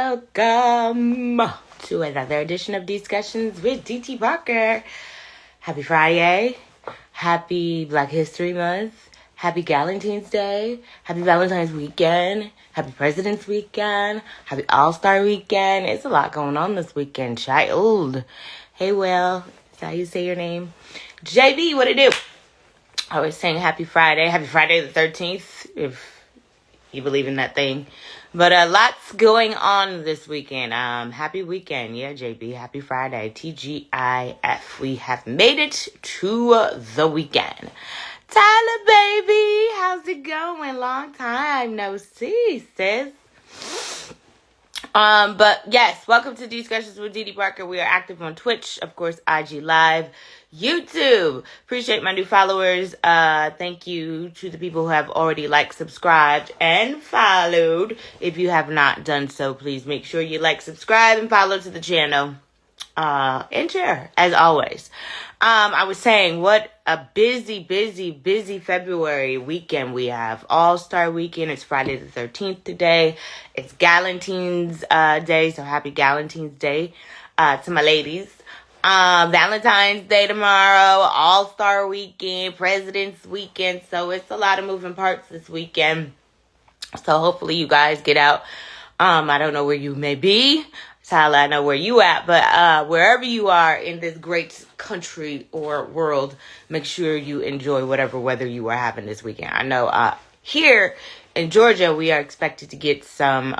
Welcome to another edition of Discussions with DT Parker. Happy Friday. Happy Black History Month. Happy Galentine's Day. Happy Valentine's Weekend. Happy President's Weekend. Happy All-Star Weekend. It's a lot going on this weekend, child. Hey, Will. Is that how you say your name? JB, what it do? I was saying happy Friday. Happy Friday the 13th, if you believe in that thing. But lots going on this weekend. Happy weekend. Yeah, JB. Happy Friday. TGIF. We have made it to the weekend. Tyler, baby. How's it going? Long time no see, sis. But yes, welcome to Discussions with DT Parker. We are active on Twitch, of course, IG Live, YouTube. Appreciate my new followers. Thank you to the people who have already liked, subscribed, and followed. If you have not done so, please make sure you like, subscribe, and follow to the channel. And share, as always. I was saying, what a busy February weekend we have. All-Star Weekend. It's Friday the 13th today. It's Galentine's Day, so happy Galentine's Day to my ladies. Valentine's Day tomorrow, All-Star Weekend, President's Weekend. So it's a lot of moving parts this weekend. So hopefully you guys get out. I don't know where you may be. Tyler, I know where you at, but wherever you are in this great country or world, make sure you enjoy whatever weather you are having this weekend. I know here in Georgia, we are expected to get some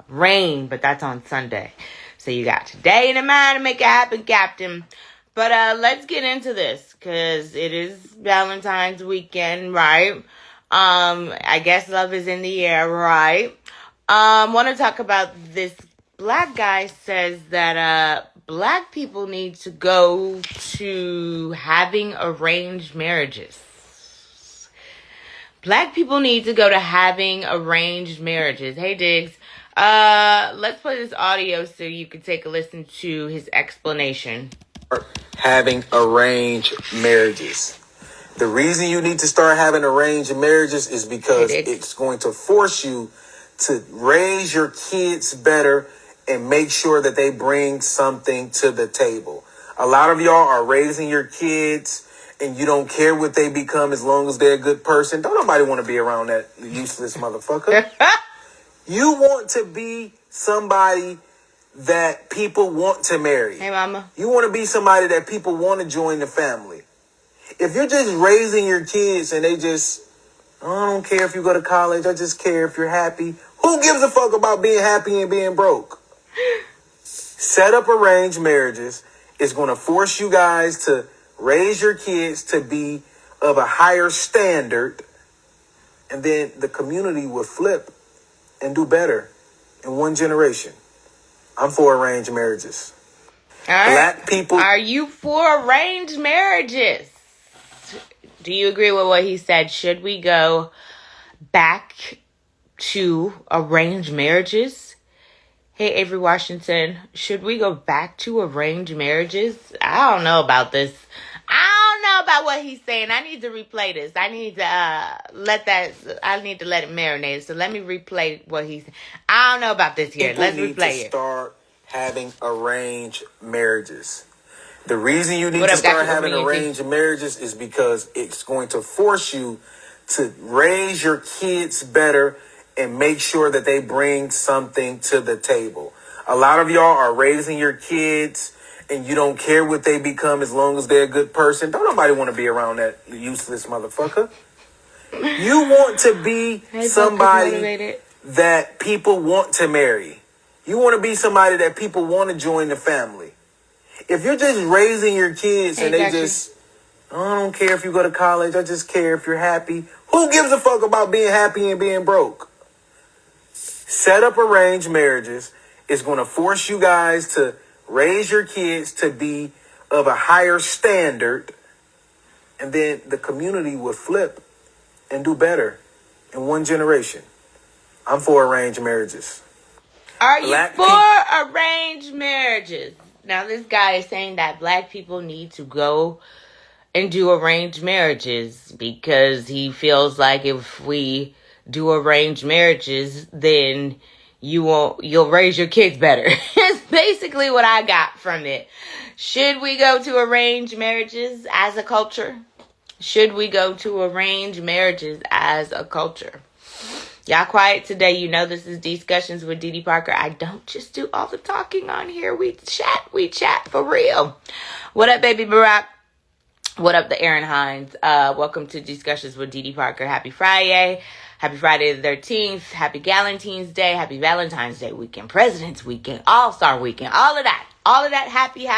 rain, but that's on Sunday. So you got today in mind to make it happen, Captain. But let's get into this, because it is Valentine's weekend, right? I guess love is in the air, right? Want to talk about this. Black guy says that black people need to go to having arranged marriages. Black people need to go to having arranged marriages. Hey, Diggs. Let's play this audio so you can take a listen to his explanation. Having arranged marriages. The reason you need to start having arranged marriages is because it's going to force you to raise your kids better and make sure that they bring something to the table. A lot of y'all are raising your kids and you don't care what they become as long as they're a good person. Don't nobody want to be around that useless motherfucker. You want to be somebody that people want to marry. Hey, mama. You want to be somebody that people want to join the family. If you're just raising your kids and they just, oh, I don't care if you go to college, I just care if you're happy. Who gives a fuck about being happy and being broke? Set up arranged marriages. It's going to force you guys to raise your kids to be of a higher standard. And then the community will flip and do better in one generation. I'm for arranged marriages. All right. Black people. Are you for arranged marriages? Do you agree with what he said? Should we go back to arranged marriages? Hey, Avery Washington, should we go back to arranged marriages? I don't know about this. I don't know about what he's saying. I need to replay this. I need to let it marinate. So let me replay what he's saying. I don't know about this here. Let's replay it. Start having arranged marriages. The reason you need to start having arranged marriages is because it's going to force you to raise your kids better and make sure that they bring something to the table. A lot of y'all are raising your kids and you don't care what they become as long as they're a good person. Don't nobody want to be around that useless motherfucker. You want to be somebody that people want to marry. You want to be somebody that people want to join the family. If you're just raising your kids and they just, oh, I don't care if you go to college, I just care if you're happy. Who gives a fuck about being happy and being broke? Set up arranged marriages. It's going to force you guys to raise your kids to be of a higher standard. And then the community will flip and do better in one generation. I'm for arranged marriages. Are you for arranged marriages? Now, this guy is saying that black people need to go and do arranged marriages because he feels like if we do arranged marriages, then you'll raise your kids better. It's basically what I got from it. Should we go to arranged marriages as a culture? Should we go to arranged marriages as a culture? Y'all quiet today. You know this is Discussions with Dee Dee Parker. I don't just do all the talking on here. We chat for real. What up, baby Barack? What up, the Aaron Hines? Welcome to Discussions with Dee Dee Parker. Happy Friday. Happy Friday the 13th. Happy Galentine's Day. Happy Valentine's Day weekend. President's weekend. All-Star weekend. All of that. Happy.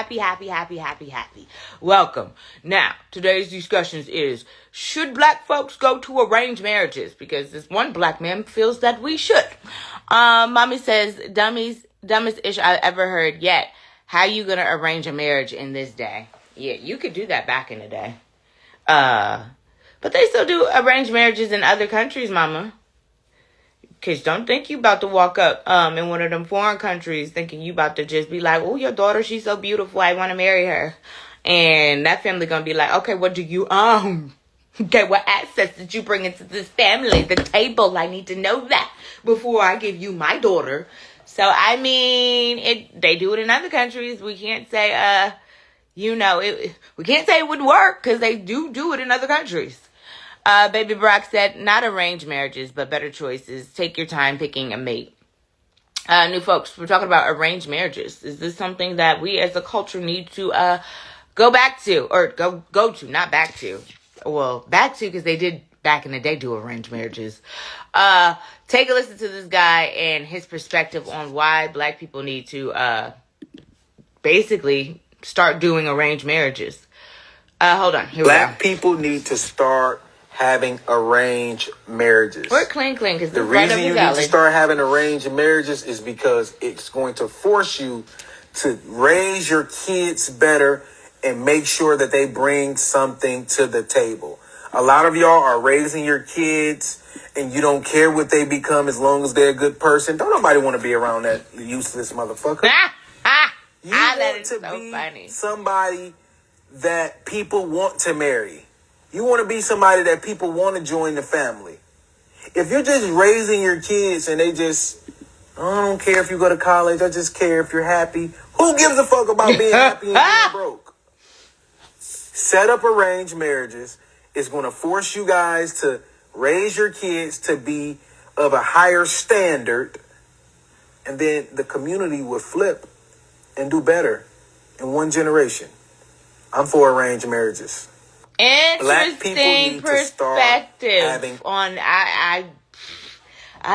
Welcome. Now, today's discussions is, should black folks go to arranged marriages? Because this one black man feels that we should. Mommy says, dumbest ish I ever heard yet. How you gonna arrange a marriage in this day? Yeah, you could do that back in the day. But they still do arranged marriages in other countries, mama. Because don't think you about to walk up in one of them foreign countries thinking you about to just be like, oh, your daughter, she's so beautiful, I want to marry her. And that family going to be like, okay, what do you own? Okay, what assets did you bring into this family? The table, I need to know that before I give you my daughter. So, I mean, they do it in other countries. We can't say, we can't say it would work because they do it in other countries. Baby Brock said, not arranged marriages, but better choices. Take your time picking a mate. New folks, we're talking about arranged marriages. Is this something that we as a culture need to go back to, or go to, not back to? Well, back to, because they did back in the day do arranged marriages. Take a listen to this guy and his perspective on why black people need to basically start doing arranged marriages. Hold on, here we go. Black people need to start having arranged marriages. Or clean, because the reason you need to start having arranged marriages is because it's going to force you to raise your kids better and make sure that they bring something to the table. A lot of y'all are raising your kids and you don't care what they become as long as they're a good person. Don't nobody want to be around that useless motherfucker. You want to be somebody that people want to marry. You want to be somebody that people want to join the family. If you're just raising your kids and they just, I don't care if you go to college, I just care if you're happy. Who gives a fuck about being happy and being broke? Set up arranged marriages. It's going to force you guys to raise your kids to be of a higher standard. And then the community will flip and do better in one generation. I'm for arranged marriages. Interesting perspective on I've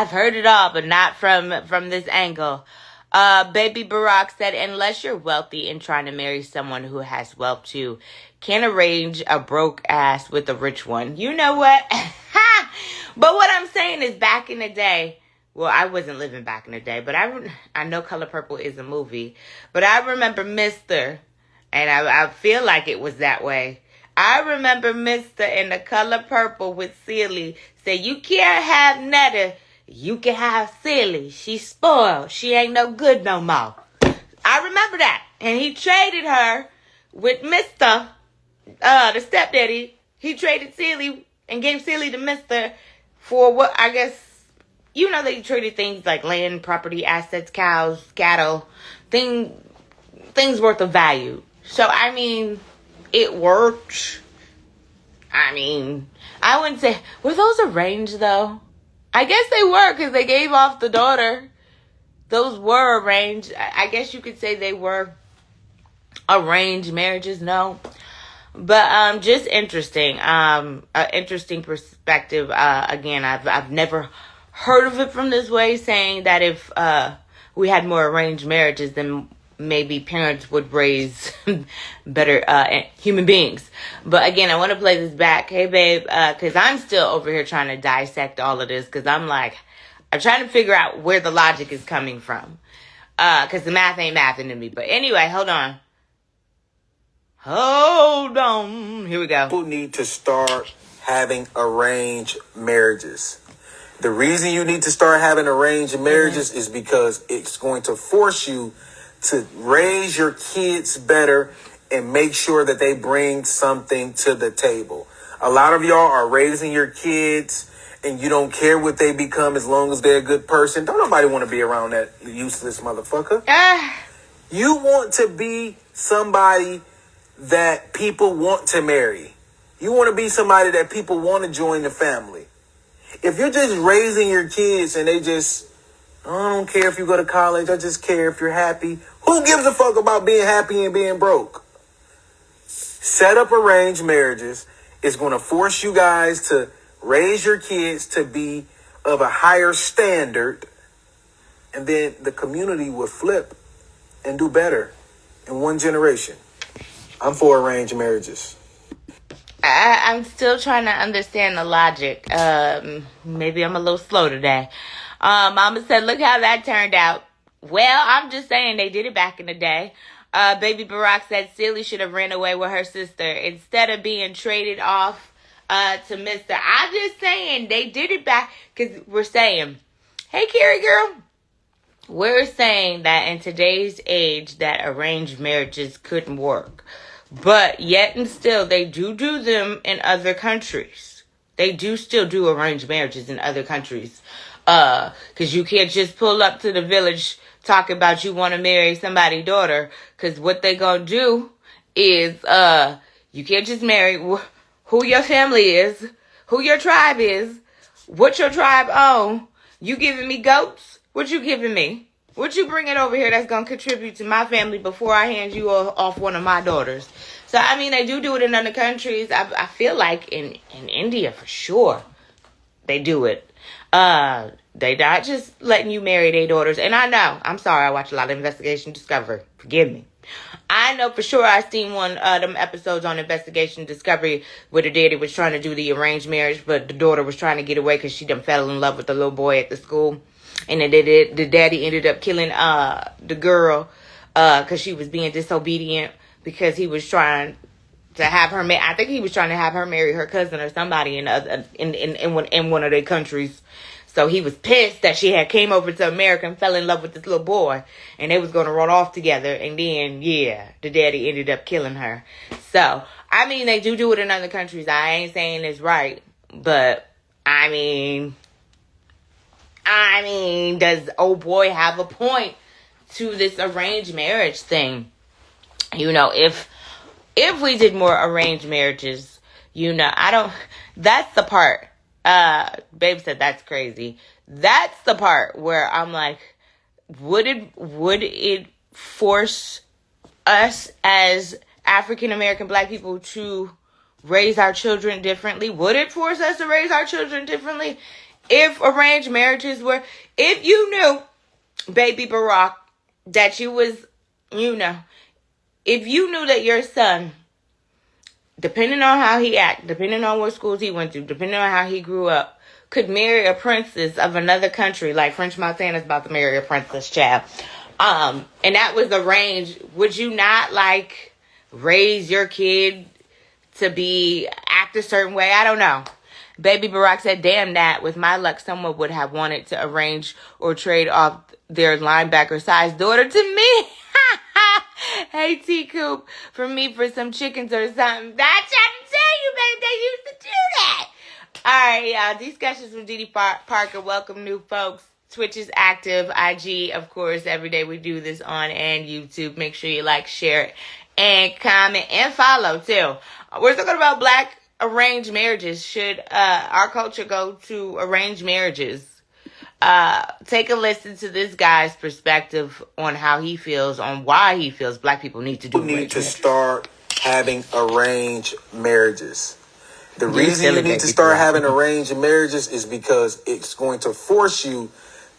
heard it all, but not from this angle. Baby Barack said, unless you're wealthy and trying to marry someone who has wealth too, can't arrange a broke ass with a rich one. You know what? But what I'm saying is, back in the day, well, I wasn't living back in the day, but I know Color Purple is a movie, but I remember Mr. And I feel like it was that way. I remember Mr. in The Color Purple with Celie say, you can't have Netta, you can have Celie. She's spoiled. She ain't no good no more. I remember that. And he traded her with Mr. The stepdaddy. He traded Celie and gave Celie to Mr. for what, I guess, they traded things like land, property, assets, cows, cattle, things worth of value. So, I mean, it worked. I mean, I wouldn't say, were those arranged though? I guess they were, because they gave off the daughter. Those were arranged. I guess you could say they were arranged marriages, no. But just interesting. An interesting perspective. Again, I've never heard of it from this way, saying that if we had more arranged marriages, then maybe parents would raise better human beings. But again, I want to play this back. Hey, babe, because I'm still over here trying to dissect all of this, because I'm trying to figure out where the logic is coming from, because the math ain't mathing to me. But anyway, hold on. Here we go. People need to start having arranged marriages. The reason you need to start having arranged marriages is because it's going to force you to raise your kids better and make sure that they bring something to the table. A lot of y'all are raising your kids and you don't care what they become as long as they're a good person. Don't nobody want to be around that useless motherfucker. You want to be somebody that people want to marry. You want to be somebody that people want to join the family. If you're just raising your kids and they just, I don't care if you go to college, I just care if you're happy. Who gives a fuck about being happy and being broke? Set up arranged marriages. It's going to force you guys to raise your kids to be of a higher standard. And then the community will flip and do better in one generation. I'm for arranged marriages. I'm still trying to understand the logic. Maybe I'm a little slow today. Mama said, look how that turned out. Well, I'm just saying they did it back in the day. Baby Barack said Celie should have ran away with her sister instead of being traded off to Mr. I'm just saying they did it back because we're saying, hey, Carrie girl, we're saying that in today's age that arranged marriages couldn't work. But yet and still, they do them in other countries. They do still do arranged marriages in other countries. Because you can't just pull up to the village talking about you want to marry somebody's daughter. Because what they gonna do is, you can't just marry who your family is, who your tribe is, what your tribe own. You giving me goats? What you giving me? What you bringing over here that's going to contribute to my family before I hand you off one of my daughters? So, I mean, they do it in other countries. I feel like in India, for sure, they do it. They not just letting you marry their daughters. And I know, I'm sorry, I watch a lot of Investigation Discovery. Forgive me. I know for sure I seen one of them episodes on Investigation Discovery where the daddy was trying to do the arranged marriage, but the daughter was trying to get away because she done fell in love with the little boy at the school. And then the daddy ended up killing the girl because she was being disobedient because he was trying to have her I think he was trying to have her marry her cousin or somebody in one of their countries. So he was pissed that she had came over to America and fell in love with this little boy. And they was going to run off together. And then, yeah, the daddy ended up killing her. So, I mean, they do it in other countries. I ain't saying it's right. But, I mean, does old boy have a point to this arranged marriage thing? You know, if we did more arranged marriages, you know, that's the part. Babe said that's crazy. That's the part where I'm like, would it force us as African American Black people to raise our children differently? Would it force us to raise our children differently if arranged marriages were? If you knew, Baby Barack, that you was, you know, if you knew that your son, depending on how he acted, depending on what schools he went to, depending on how he grew up, could marry a princess of another country, like French Montana's about to marry a princess, child, and that was arranged, would you not, like, raise your kid to act a certain way? I don't know. Baby Barack said, damn that, with my luck, someone would have wanted to arrange or trade off their linebacker-sized daughter to me. Hey, T-Coop, for me, for some chickens or something. That's what I'm telling you, baby. They used to do that. All right, y'all. Discussions with Didi Parker. Welcome, new folks. Twitch is active. IG, of course. Every day we do this on and YouTube. Make sure you like, share, and comment, and follow, too. We're talking about Black arranged marriages. Should our culture go to arranged marriages? Take a listen to this guy's perspective on how he feels, on why he feels Black people need to do arranged marriages. Start having arranged marriages. The reason you need to start having arranged marriages is because it's going to force you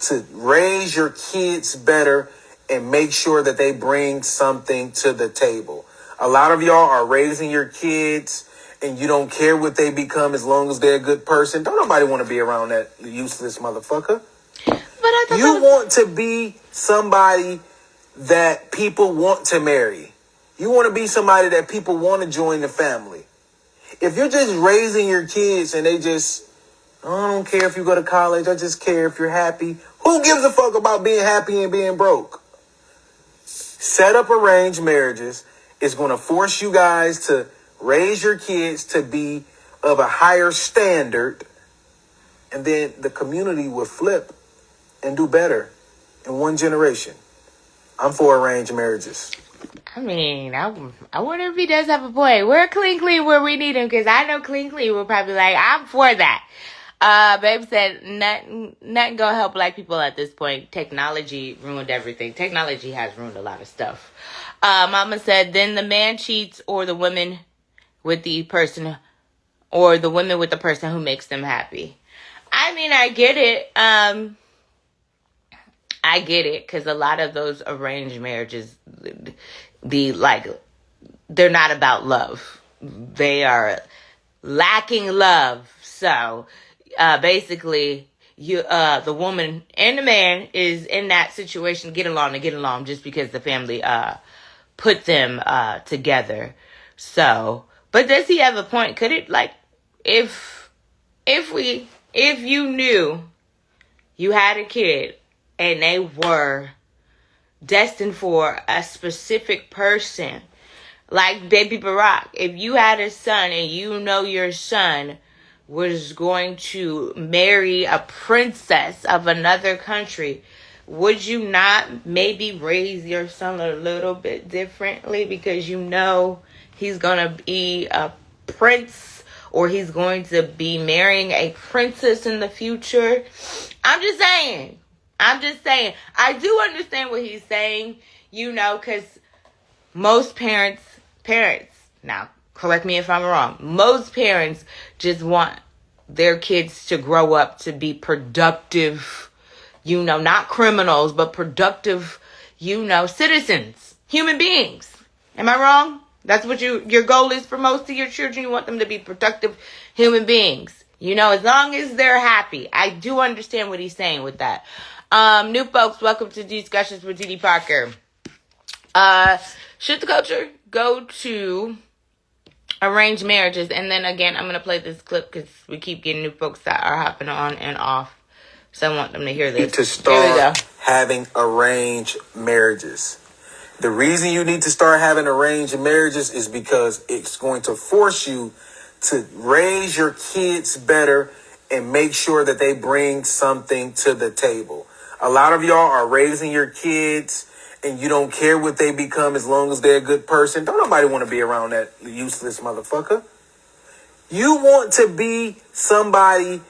to raise your kids better and make sure that they bring something to the table. A lot of y'all are raising your kids and you don't care what they become as long as they're a good person. Don't nobody want to be around that useless motherfucker. But you want to be somebody that people want to marry. You want to be somebody that people want to join the family. If you're just raising your kids and they just, I don't care if you go to college, I just care if you're happy. Who gives a fuck about being happy and being broke? Set up arranged marriages. It's going to force you guys to raise your kids to be of a higher standard. and then the community would flip and do better in one generation. I'm for arranged marriages. I mean, I wonder if he does have a point. Where Clean where we need him? Because I know Clean will probably be like, I'm for that. Babe said, nothing gonna help black people at this point. Technology ruined everything. Technology has ruined a lot of stuff. Mama said, then the man cheats or the women with the person, or the women with the person who makes them happy. I mean, I get it. I get it, because a lot of those arranged marriages, they're not about love. They are lacking love. So, basically, the woman and the man is in that situation, get along, just because the family, put them, together. So, but does he have a point? Could it, if you knew you had a kid and they were destined for a specific person, like Baby Barack, if you had a son and you know your son was going to marry a princess of another country, would you not maybe raise your son a little bit differently because you know he's going to be a prince or he's going to be marrying a princess in the future? I'm just saying. I do understand what he's saying, because most parents, now correct me if I'm wrong, most parents just want their kids to grow up to be productive, not criminals, but productive, citizens, human beings. Am I wrong? That's what your goal is for most of your children. You want them to be productive human beings. As long as they're happy. I do understand what he's saying with that. New folks, welcome to Discussions with Didi Parker. Should the culture go to arranged marriages? And then again, I'm going to play this clip because we keep getting new folks that are hopping on and off. So I want them to hear this. To start having arranged marriages. The reason you need to start having arranged marriages is because it's going to force you to raise your kids better and make sure that they bring something to the table. A lot of y'all are raising your kids and you don't care what they become as long as they're a good person. Don't nobody want to be around that useless motherfucker. You want to be somebody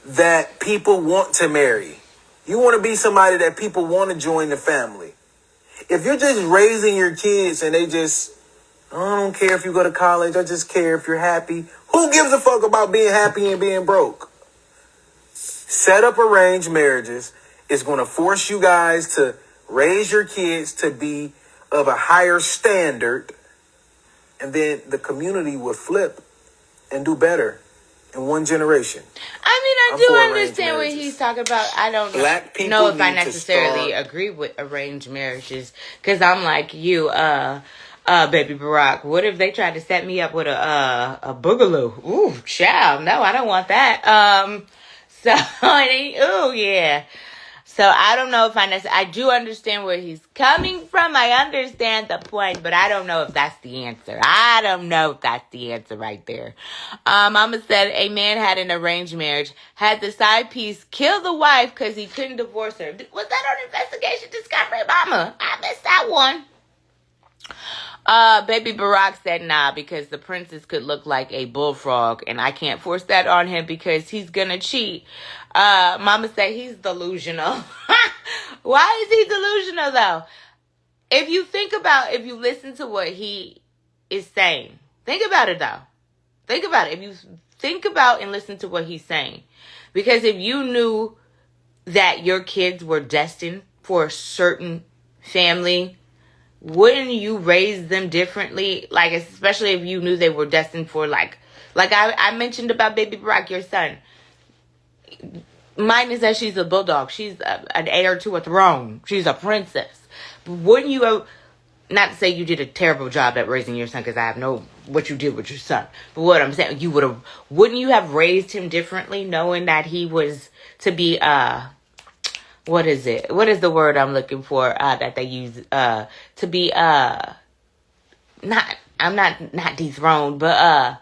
that people want to marry. You want to be somebody that people want to join the family. If you're just raising your kids and they just, I don't care if you go to college, I just care if you're happy. Who gives a fuck about being happy and being broke? Set up arranged marriages. It's going to force you guys to raise your kids to be of a higher standard. And then the community will flip and do better in one generation. I do understand what he's talking about. I don't know if I necessarily agree with arranged marriages, because I'm like you, Baby Barack. What if they tried to set me up with a boogaloo? Ooh, child. No, I don't want that. Yeah. So I don't know if I do understand where he's coming from. I understand the point, but I don't know if that's the answer. I don't know if that's the answer right there. Mama said a man had an arranged marriage, had the side piece kill the wife because he couldn't divorce her. Was that on Investigation Discovery, Mama? I missed that one. Baby Barack said nah, because the princess could look like a bullfrog and I can't force that on him because he's gonna cheat. Mama said he's delusional. Why is he delusional though? If you listen to what he is saying, think about it though. Think about it. If you think about and listen to what he's saying, because if you knew that your kids were destined for a certain family, wouldn't you raise them differently? Like, especially if you knew they were destined for, like I mentioned about Baby Barack, your son. Mine is that she's a bulldog. She's an heir to a throne. She's a princess. But wouldn't you, not to say you did a terrible job at raising your son, because I know what you did with your son. But what I'm saying, wouldn't you have raised him differently, knowing that he was to be, what is it? What is the word I'm looking for that they use to be not dethroned, but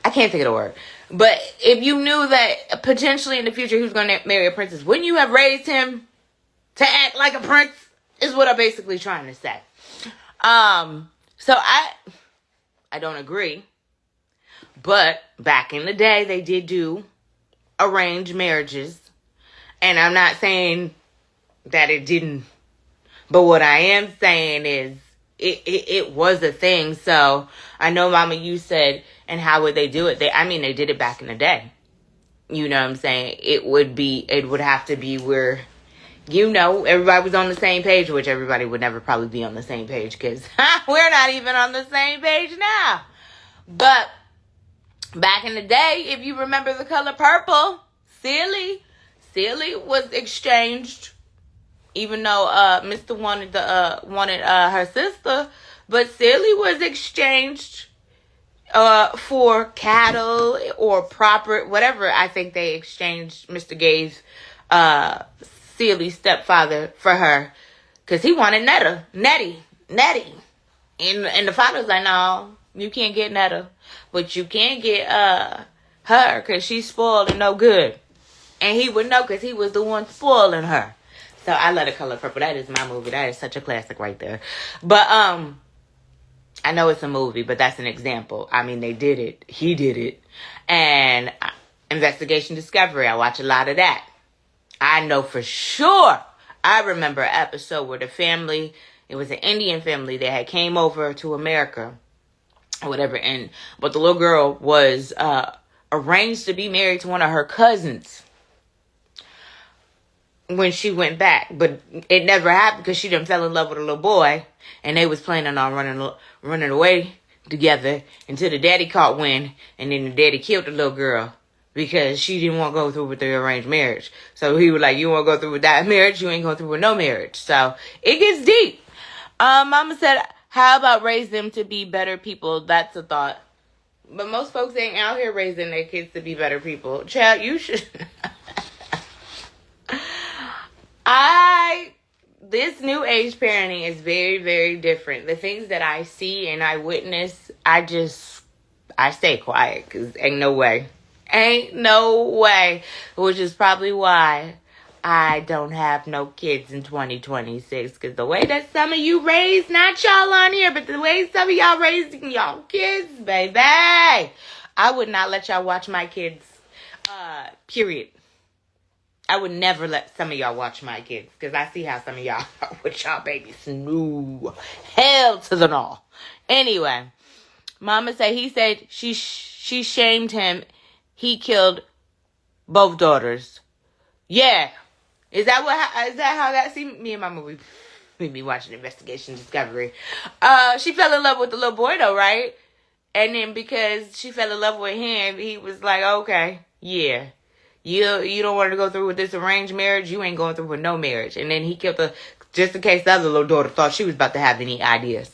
I can't think of the word. But if you knew that potentially in the future he was going to marry a princess, wouldn't you have raised him to act like a prince? Is what I'm basically trying to say. So I don't agree. But back in the day, they did do arranged marriages. And I'm not saying that it didn't. But what I am saying is it was a thing. So I know, Mama, you said, and how would they do it? They did it back in the day. You know what I'm saying? It would have to be where, everybody was on the same page, which everybody would never probably be on the same page because we're not even on the same page now. But back in the day, if you remember The Color Purple, Celie was exchanged, even though Mr. wanted her sister, but Celie was exchanged for cattle or proper whatever. I think they exchanged. Mr. gave Celie's stepfather for her because he wanted Nettie, and the father's like, no, you can't get Netta, but you can get her because she's spoiled and no good. And he would know because he was the one spoiling her. So I love The Color Purple. That is my movie. That is such a classic right there. But I know it's a movie, but that's an example. They did it. He did it. And Investigation Discovery, I watch a lot of that. I know for sure. I remember an episode where the family, it was an Indian family that had came over to America or whatever. But the little girl was arranged to be married to one of her cousins when she went back, but it never happened because she done fell in love with a little boy, and they was planning on running away together until the daddy caught wind, and then the daddy killed the little girl because she didn't want to go through with the arranged marriage. So he was like, you want to go through with that marriage? You ain't going through with no marriage. So it gets deep. Mama said, how about raise them to be better people? That's a thought. But most folks ain't out here raising their kids to be better people. Child, you should... This new age parenting is very, very different. The things that I see and I witness, I stay quiet because ain't no way. Which is probably why I don't have no kids in 2026. Because the way that some of you raised, not y'all on here, but the way some of y'all raising y'all kids, baby, I would not let y'all watch my kids, period. I would never let some of y'all watch my kids because I see how some of y'all are with y'all babies. No. Hell to the no. Anyway, Mama said he said she shamed him. He killed both daughters. Yeah. Is that how that seemed? Me and Mama, we be watching Investigation Discovery. She fell in love with the little boy though, right? And then because she fell in love with him, he was like, okay, yeah. You don't want to go through with this arranged marriage, you ain't going through with no marriage. And then he killed her just in case the other little daughter thought she was about to have any ideas.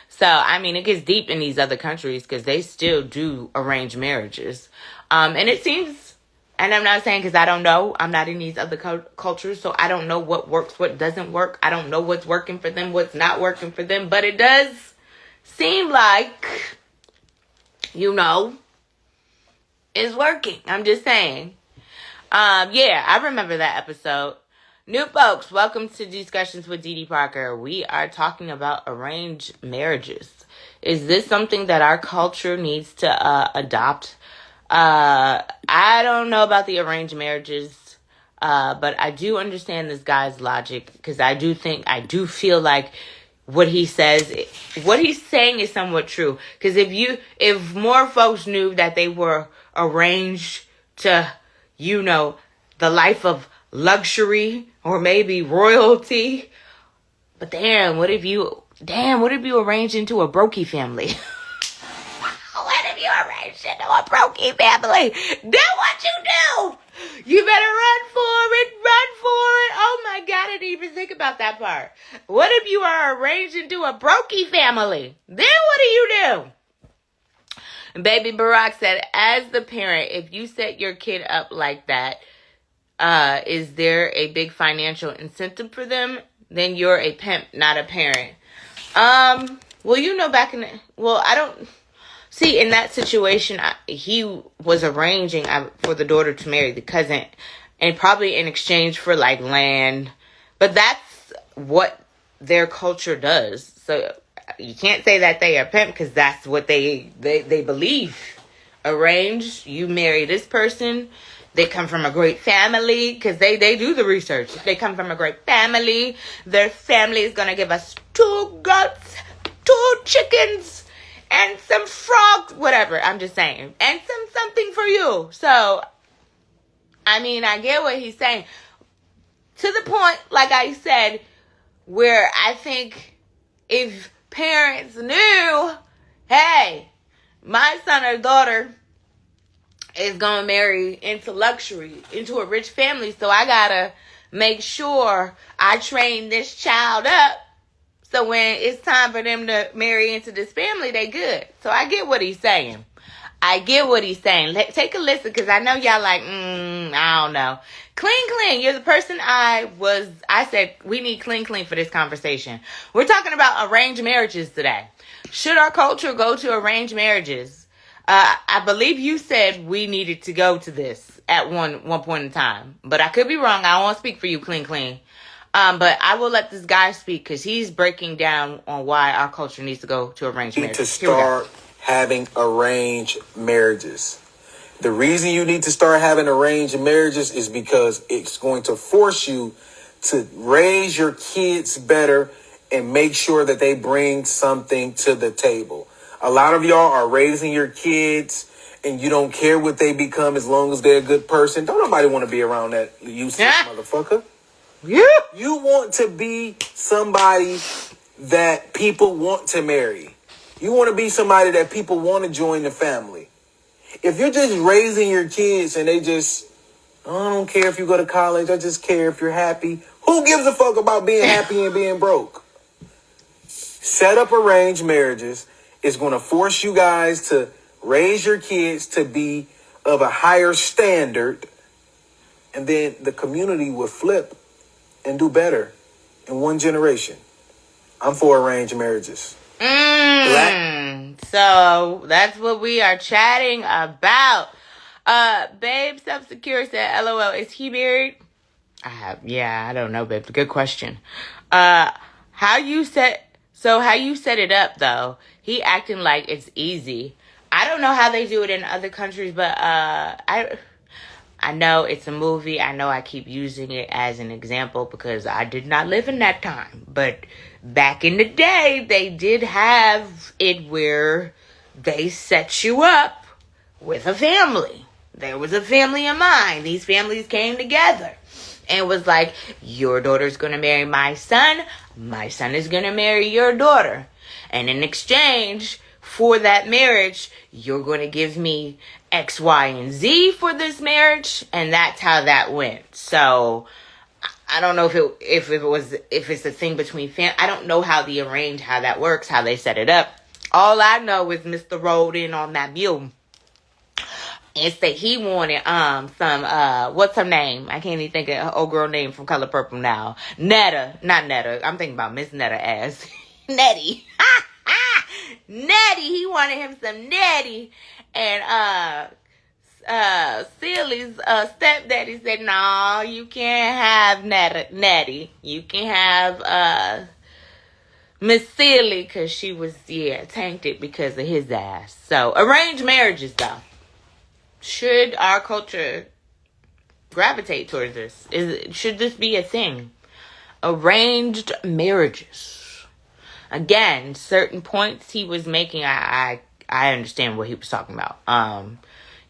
So, it gets deep in these other countries because they still do arranged marriages. And it seems, and I'm not saying because I don't know, I'm not in these other cultures, so I don't know what works, what doesn't work. I don't know what's working for them, what's not working for them. But it does seem like, it's working. I'm just saying. I remember that episode. New folks, welcome to Discussions with Dee Parker. We are talking about arranged marriages. Is this something that our culture needs to adopt? I don't know about the arranged marriages, but I do understand this guy's logic because I do feel like what he's saying is somewhat true. Because if more folks knew that they were arranged to, the life of luxury or maybe royalty. But what if you arranged into a brokey family? What if you arranged into a brokey family? Do what you do. You better run for it. Oh my God, I didn't even think about that part. What if you are arranged into a brokey family? Then what do you do? Baby Barack said, as the parent, if you set your kid up like that, is there a big financial incentive for them? Then you're a pimp, not a parent. See, in that situation, he was arranging for the daughter to marry the cousin, and probably in exchange for like land. But that's what their culture does. So you can't say that they are pimp, because that's what they believe. Arrange, you marry this person. They come from a great family, because they do the research. They come from a great family. Their family is going to give us 2 goats, 2 chickens, and some frogs, whatever. I'm just saying. And something for you. So, I mean, I get what he's saying. To the point, like I said, where I think if parents knew, hey, my son or daughter is going to marry into luxury, into a rich family, so I got to make sure I train this child up, so when it's time for them to marry into this family, they good. So I get what he's saying. Take a listen, because I know y'all like, I don't know. Clean. You're the person I said we need clean for this conversation. We're talking about arranged marriages today. Should our culture go to arranged marriages? I believe you said we needed to go to this at one point in time. But I could be wrong. I won't speak for you, clean. But I will let this guy speak, because he's breaking down on why our culture needs to go to arranged marriages. To start having arranged marriages. The reason you need to start having arranged marriages is because it's going to force you to raise your kids better and make sure that they bring something to the table. A lot of y'all are raising your kids and you don't care what they become as long as they're a good person. Don't nobody want to be around that useless motherfucker. Yeah. You want to be somebody that people want to marry. You want to be somebody that people want to join the family. If you're just raising your kids and they just, I don't care if you go to college, I just care if you're happy. Who gives a fuck about being happy and being broke? Set up arranged marriages. It's going to force you guys to raise your kids to be of a higher standard. And then the community will flip and do better in one generation. I'm for arranged marriages. So that's what we are chatting about. Babe Self-Secure said, LOL, is he married? I don't know, babe. Good question. How you set it up though, he acting like it's easy. I don't know how they do it in other countries, but I know it's a movie. I know I keep using it as an example because I did not live in that time. But back in the day, they did have it where they set you up with a family. There was a family in mind. These families came together and was like, your daughter's going to marry my son. My son is going to marry your daughter. And in exchange for that marriage, you're going to give me X, Y, and Z for this marriage. And that's how that went. So I don't know if it's a thing between I don't know how that works, how they set it up. All I know is Mr. rode in on that mule and said he wanted some what's her name? I can't even think of her old girl name from Color Purple now. Netta, not Netta. I'm thinking about Miss Netta ass. Nettie. Nettie. He wanted him some Nettie. And Silly's stepdaddy said, no, you can't have Nettie. You can have Miss Silly, because she was tainted because of his ass. So arranged marriages though. Should our culture gravitate towards this? Should this be a thing? Arranged marriages. Again, certain points he was making, I understand what he was talking about.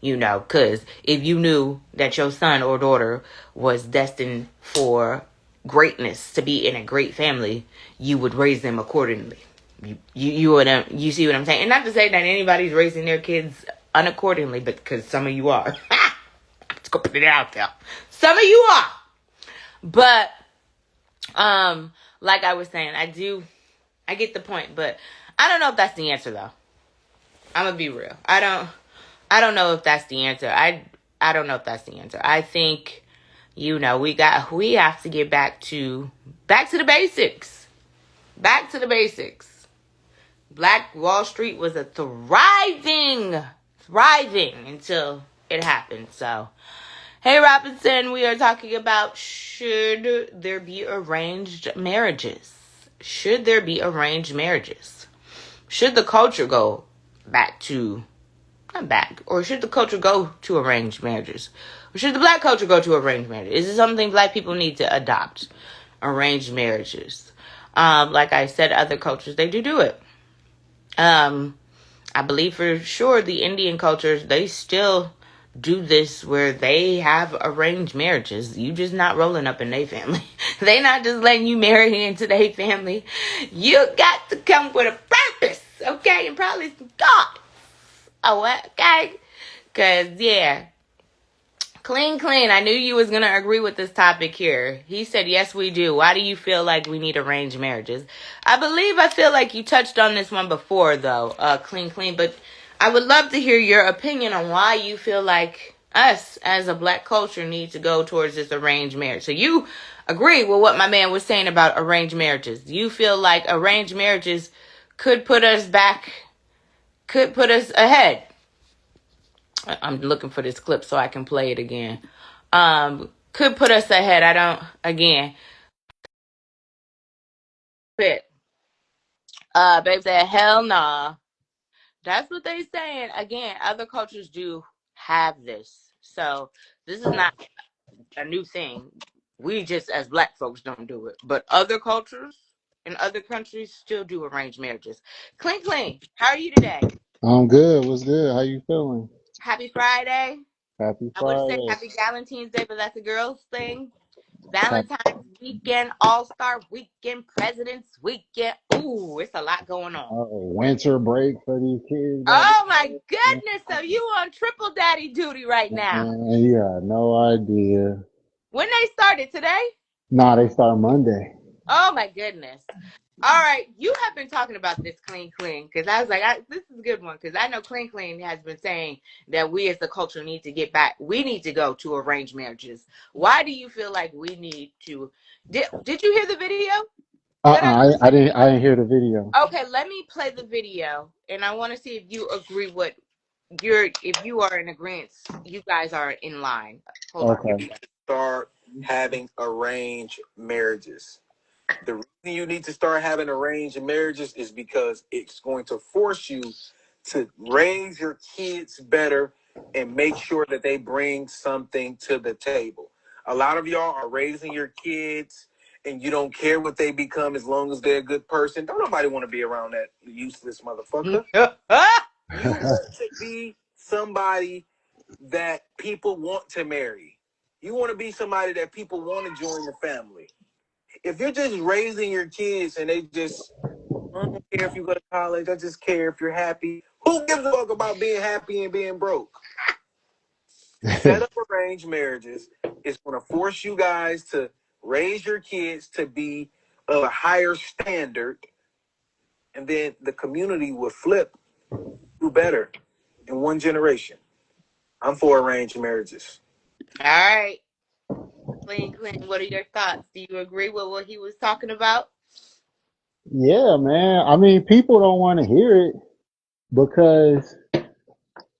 Because if you knew that your son or daughter was destined for greatness, to be in a great family, you would raise them accordingly. You see what I'm saying? And not to say that anybody's raising their kids unaccordingly, but because some of you are. Let's go put it out there. Some of you are. But, like I was saying, I get the point, but I don't know if that's the answer though. I'm gonna be real. I don't know if that's the answer. I don't know if that's the answer. I think, we have to get back to the basics. Back to the basics. Black Wall Street was a thriving until it happened. So, hey Robinson, we are talking about should there be arranged marriages? Should there be arranged marriages? Should the culture go back to, not back, or should the culture go to arranged marriages? Or should the black culture go to arranged marriages? Is it something black people need to adopt? Arranged marriages. Like I said, other cultures, they do it. I believe for sure the Indian cultures, they still do this where they have arranged marriages. You just not rolling up in their family. They not just letting you marry into their family. You got to come with a purpose, okay? And probably some thought. Oh, okay? Because, yeah. Clean. I knew you was going to agree with this topic here. He said, yes, we do. Why do you feel like we need arranged marriages? I feel like you touched on this one before, though, clean. But I would love to hear your opinion on why you feel like us as a black culture need to go towards this arranged marriage. So you agree with what my man was saying about arranged marriages. You feel like arranged marriages could put us ahead. I'm looking for this clip so I can play it again. Could put us ahead. Babe said, hell nah. That's what they saying. Again, other cultures do have this. So this is not a new thing. We just, as black folks, don't do it. But other cultures in other countries still do arranged marriages. Clean. How are you today? I'm good. What's good? How you feeling? Happy Friday. Happy I would say Friday. happy Valentine's Day, but that's a girl's thing. Happy, Valentine's weekend, All-Star weekend, President's weekend. Ooh, it's a lot going on. winter break for these kids. Oh my goodness, so you on triple daddy duty right now. Yeah, no idea. When they started today? Nah, they start Monday. Oh my goodness. All right, you have been talking about this clean, because I was like, this is a good one, because I know clean has been saying that we as the culture need to get back. We need to go to arranged marriages. Why do you feel like we need to? Did you hear the video? I didn't hear the video. Okay, let me play the video, and I want to see if you agree with if you are in agreement. You guys are in line. Hold on. Okay. Start having arranged marriages. The reason you need to start having arranged marriages is because it's going to force you to raise your kids better and make sure that they bring something to the table. A lot of y'all are raising your kids and you don't care what they become as long as they're a good person. Don't nobody want to be around that useless motherfucker. You want to be somebody that people want to marry. You want to be somebody that people want to join the family. If you're just raising your kids and they just, I don't care if you go to college, I just care if you're happy. Who gives a fuck about being happy and being broke? Set up arranged marriages. It's going to force you guys to raise your kids to be of a higher standard, and then the community will flip, do better in one generation. I'm for arranged marriages. All right. Clean, what are your thoughts? Do you agree with what he was talking about? Yeah, man. I mean, people don't want to hear it because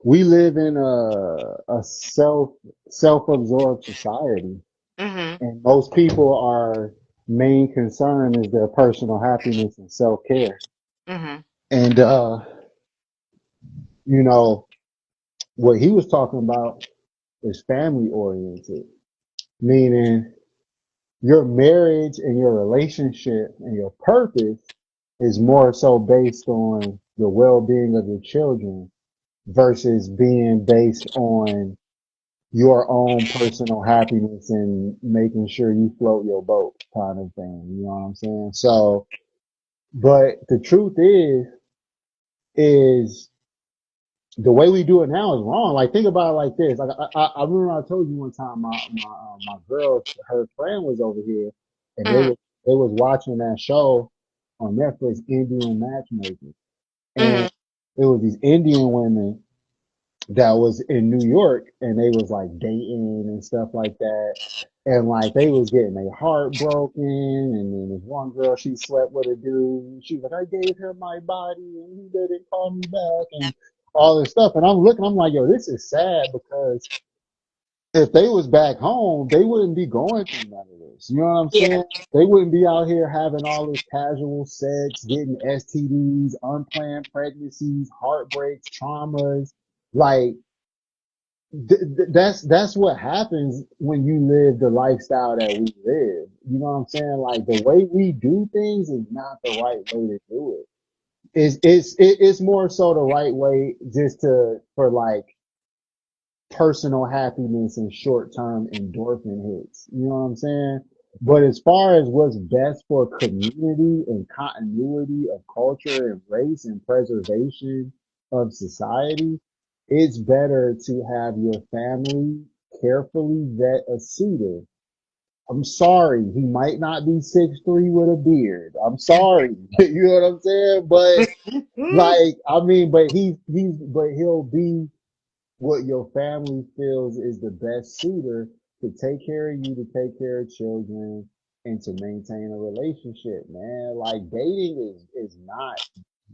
we live in a self-absorbed society, and most people are main concern is their personal happiness and self-care. And you know, what he was talking about is family oriented, meaning your marriage and your relationship and your purpose is more so based on the well-being of your children versus being based on your own personal happiness and making sure you float your boat kind of thing. You know what I'm saying? So, but the truth is the way we do it now is wrong. Like, think about it like this. Like, I remember I told you one time my girl, her friend was over here and they was watching that show on Netflix, Indian Matchmaking. And it was these Indian women that was in New York and they was like dating and stuff like that. And like they was getting their heart broken, and then this one girl, she slept with a dude. She was like, I gave him my body and he didn't call me back and all this stuff. And I'm looking, I'm like, yo, this is sad because if they was back home, they wouldn't be going through none of this. You know what I'm Yeah. saying? They wouldn't be out here having all this casual sex, getting STDs, unplanned pregnancies, heartbreaks, traumas. Like that's what happens when you live the lifestyle that we live. You know what I'm saying? Like the way we do things is not the right way to do it. It's more so the right way just to for like personal happiness and short term endorphin hits. You know what I'm saying? But as far as what's best for community and continuity of culture and race and preservation of society, it's better to have your family carefully vet a suitor. I'm sorry, he might not be 6'3" with a beard. I'm sorry. You know what I'm saying? But like, I mean, but he'll be what your family feels is the best suitor to take care of you, to take care of children, and to maintain a relationship, man. Like dating is not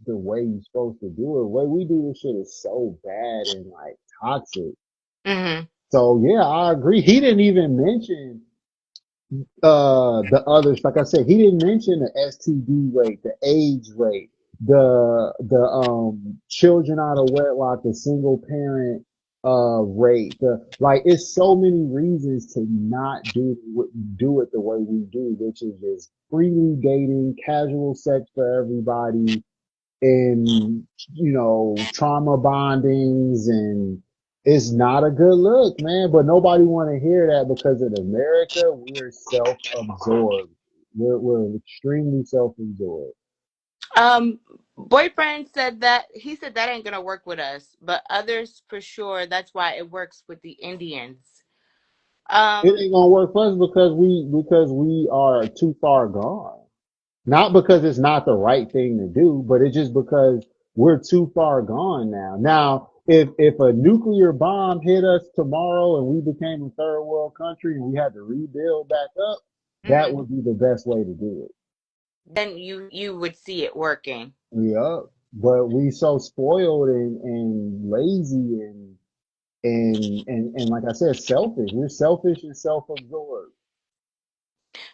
the way you're supposed to do it. The way we do this shit is so bad and like toxic. Hmm. So yeah, I agree. He didn't even mention the others. Like I said, he didn't mention the STD rate, the AIDS rate, the children out of wedlock, the single parent rate. The like, it's so many reasons to not do it the way we do, which is just freely dating, casual sex for everybody, and trauma bondings, and it's not a good look, man. But nobody want to hear that because in America we're self-absorbed. We're extremely self-absorbed. Um, Boyfriend said that he said that ain't gonna work with us, but others for sure. That's why it works with the Indians. It Um, ain't gonna work for us because we are too far gone. Not because it's not the right thing to do, but it's just because we're too far gone now. Now, if a nuclear bomb hit us tomorrow and we became a third world country and we had to rebuild back up, that mhm. would be the best way to do it. Then you would see it working. Yeah. But we so spoiled and lazy and like I said, selfish. We're selfish and self-absorbed.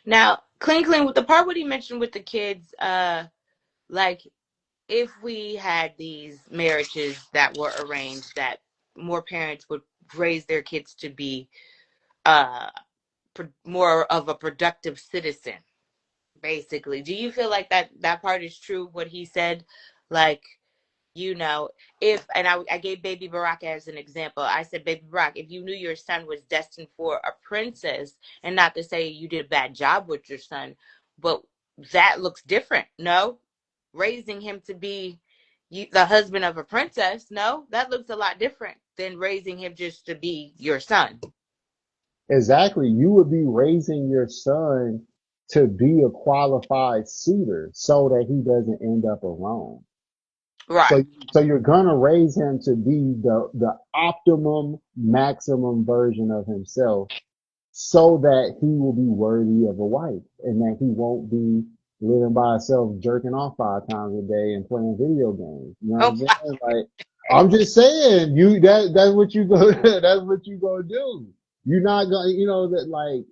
Now, clean with the part what he mentioned with the kids, like if we had these marriages that were arranged, that more parents would raise their kids to be uh more of a productive citizen, basically. Do you feel like that part is true? What he said, like you know, if and I gave Baby Barack as an example. I said, Baby Barack, if you knew your son was destined for a princess, and not to say you did a bad job with your son, but that looks different. No, raising him to be the husband of a princess, no, that looks a lot different than raising him just to be your son. Exactly. You would be raising your son to be a qualified suitor so that he doesn't end up alone. Right. So you're gonna raise him to be the optimum maximum version of himself so that he will be worthy of a wife and that he won't be living by himself jerking off 5 times a day and playing video games. You know what I'm Oh, saying? Like I'm just saying, that's what you go that's what you gonna do. You're not gonna that like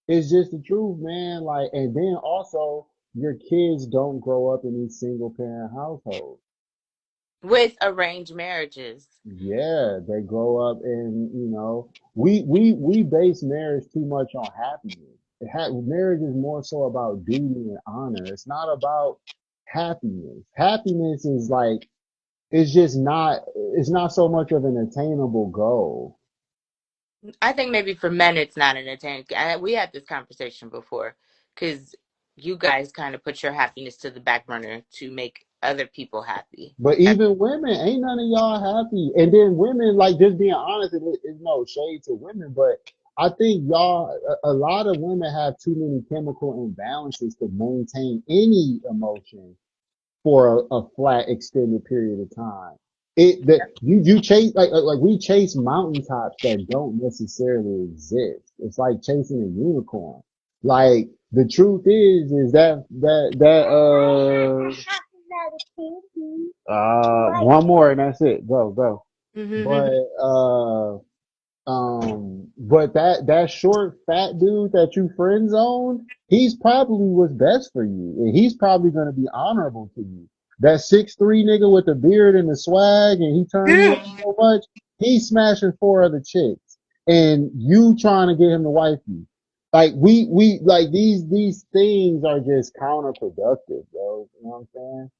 it's just the truth, man. Like and then also your kids don't grow up in these single parent households. with arranged marriages. Yeah, they grow up in, we base marriage too much on happiness. Marriage is more so about duty and honor. It's not about happiness. Happiness is like, it's not so much of an attainable goal. I think maybe for men it's not an attain. We had this conversation before because you guys kind of put your happiness to the back burner to make other people happy. But even women, ain't none of y'all happy. And then women, like just being honest, it's no shade to women, but I think a lot of women have too many chemical imbalances to maintain any emotion for a flat extended period of time. You chase like we chase mountaintops that don't necessarily exist. It's like chasing a unicorn. Like the truth is that one more and that's it. Go. But but that short fat dude that you friend zoned, he's probably what's best for you, and he's probably gonna be honorable to you. That 6'3" nigga with the beard and the swag, and he turned you on so much, he's smashing 4 other chicks, and you trying to get him to wife you. Like we like these things are just counterproductive, bro. You know what I'm saying?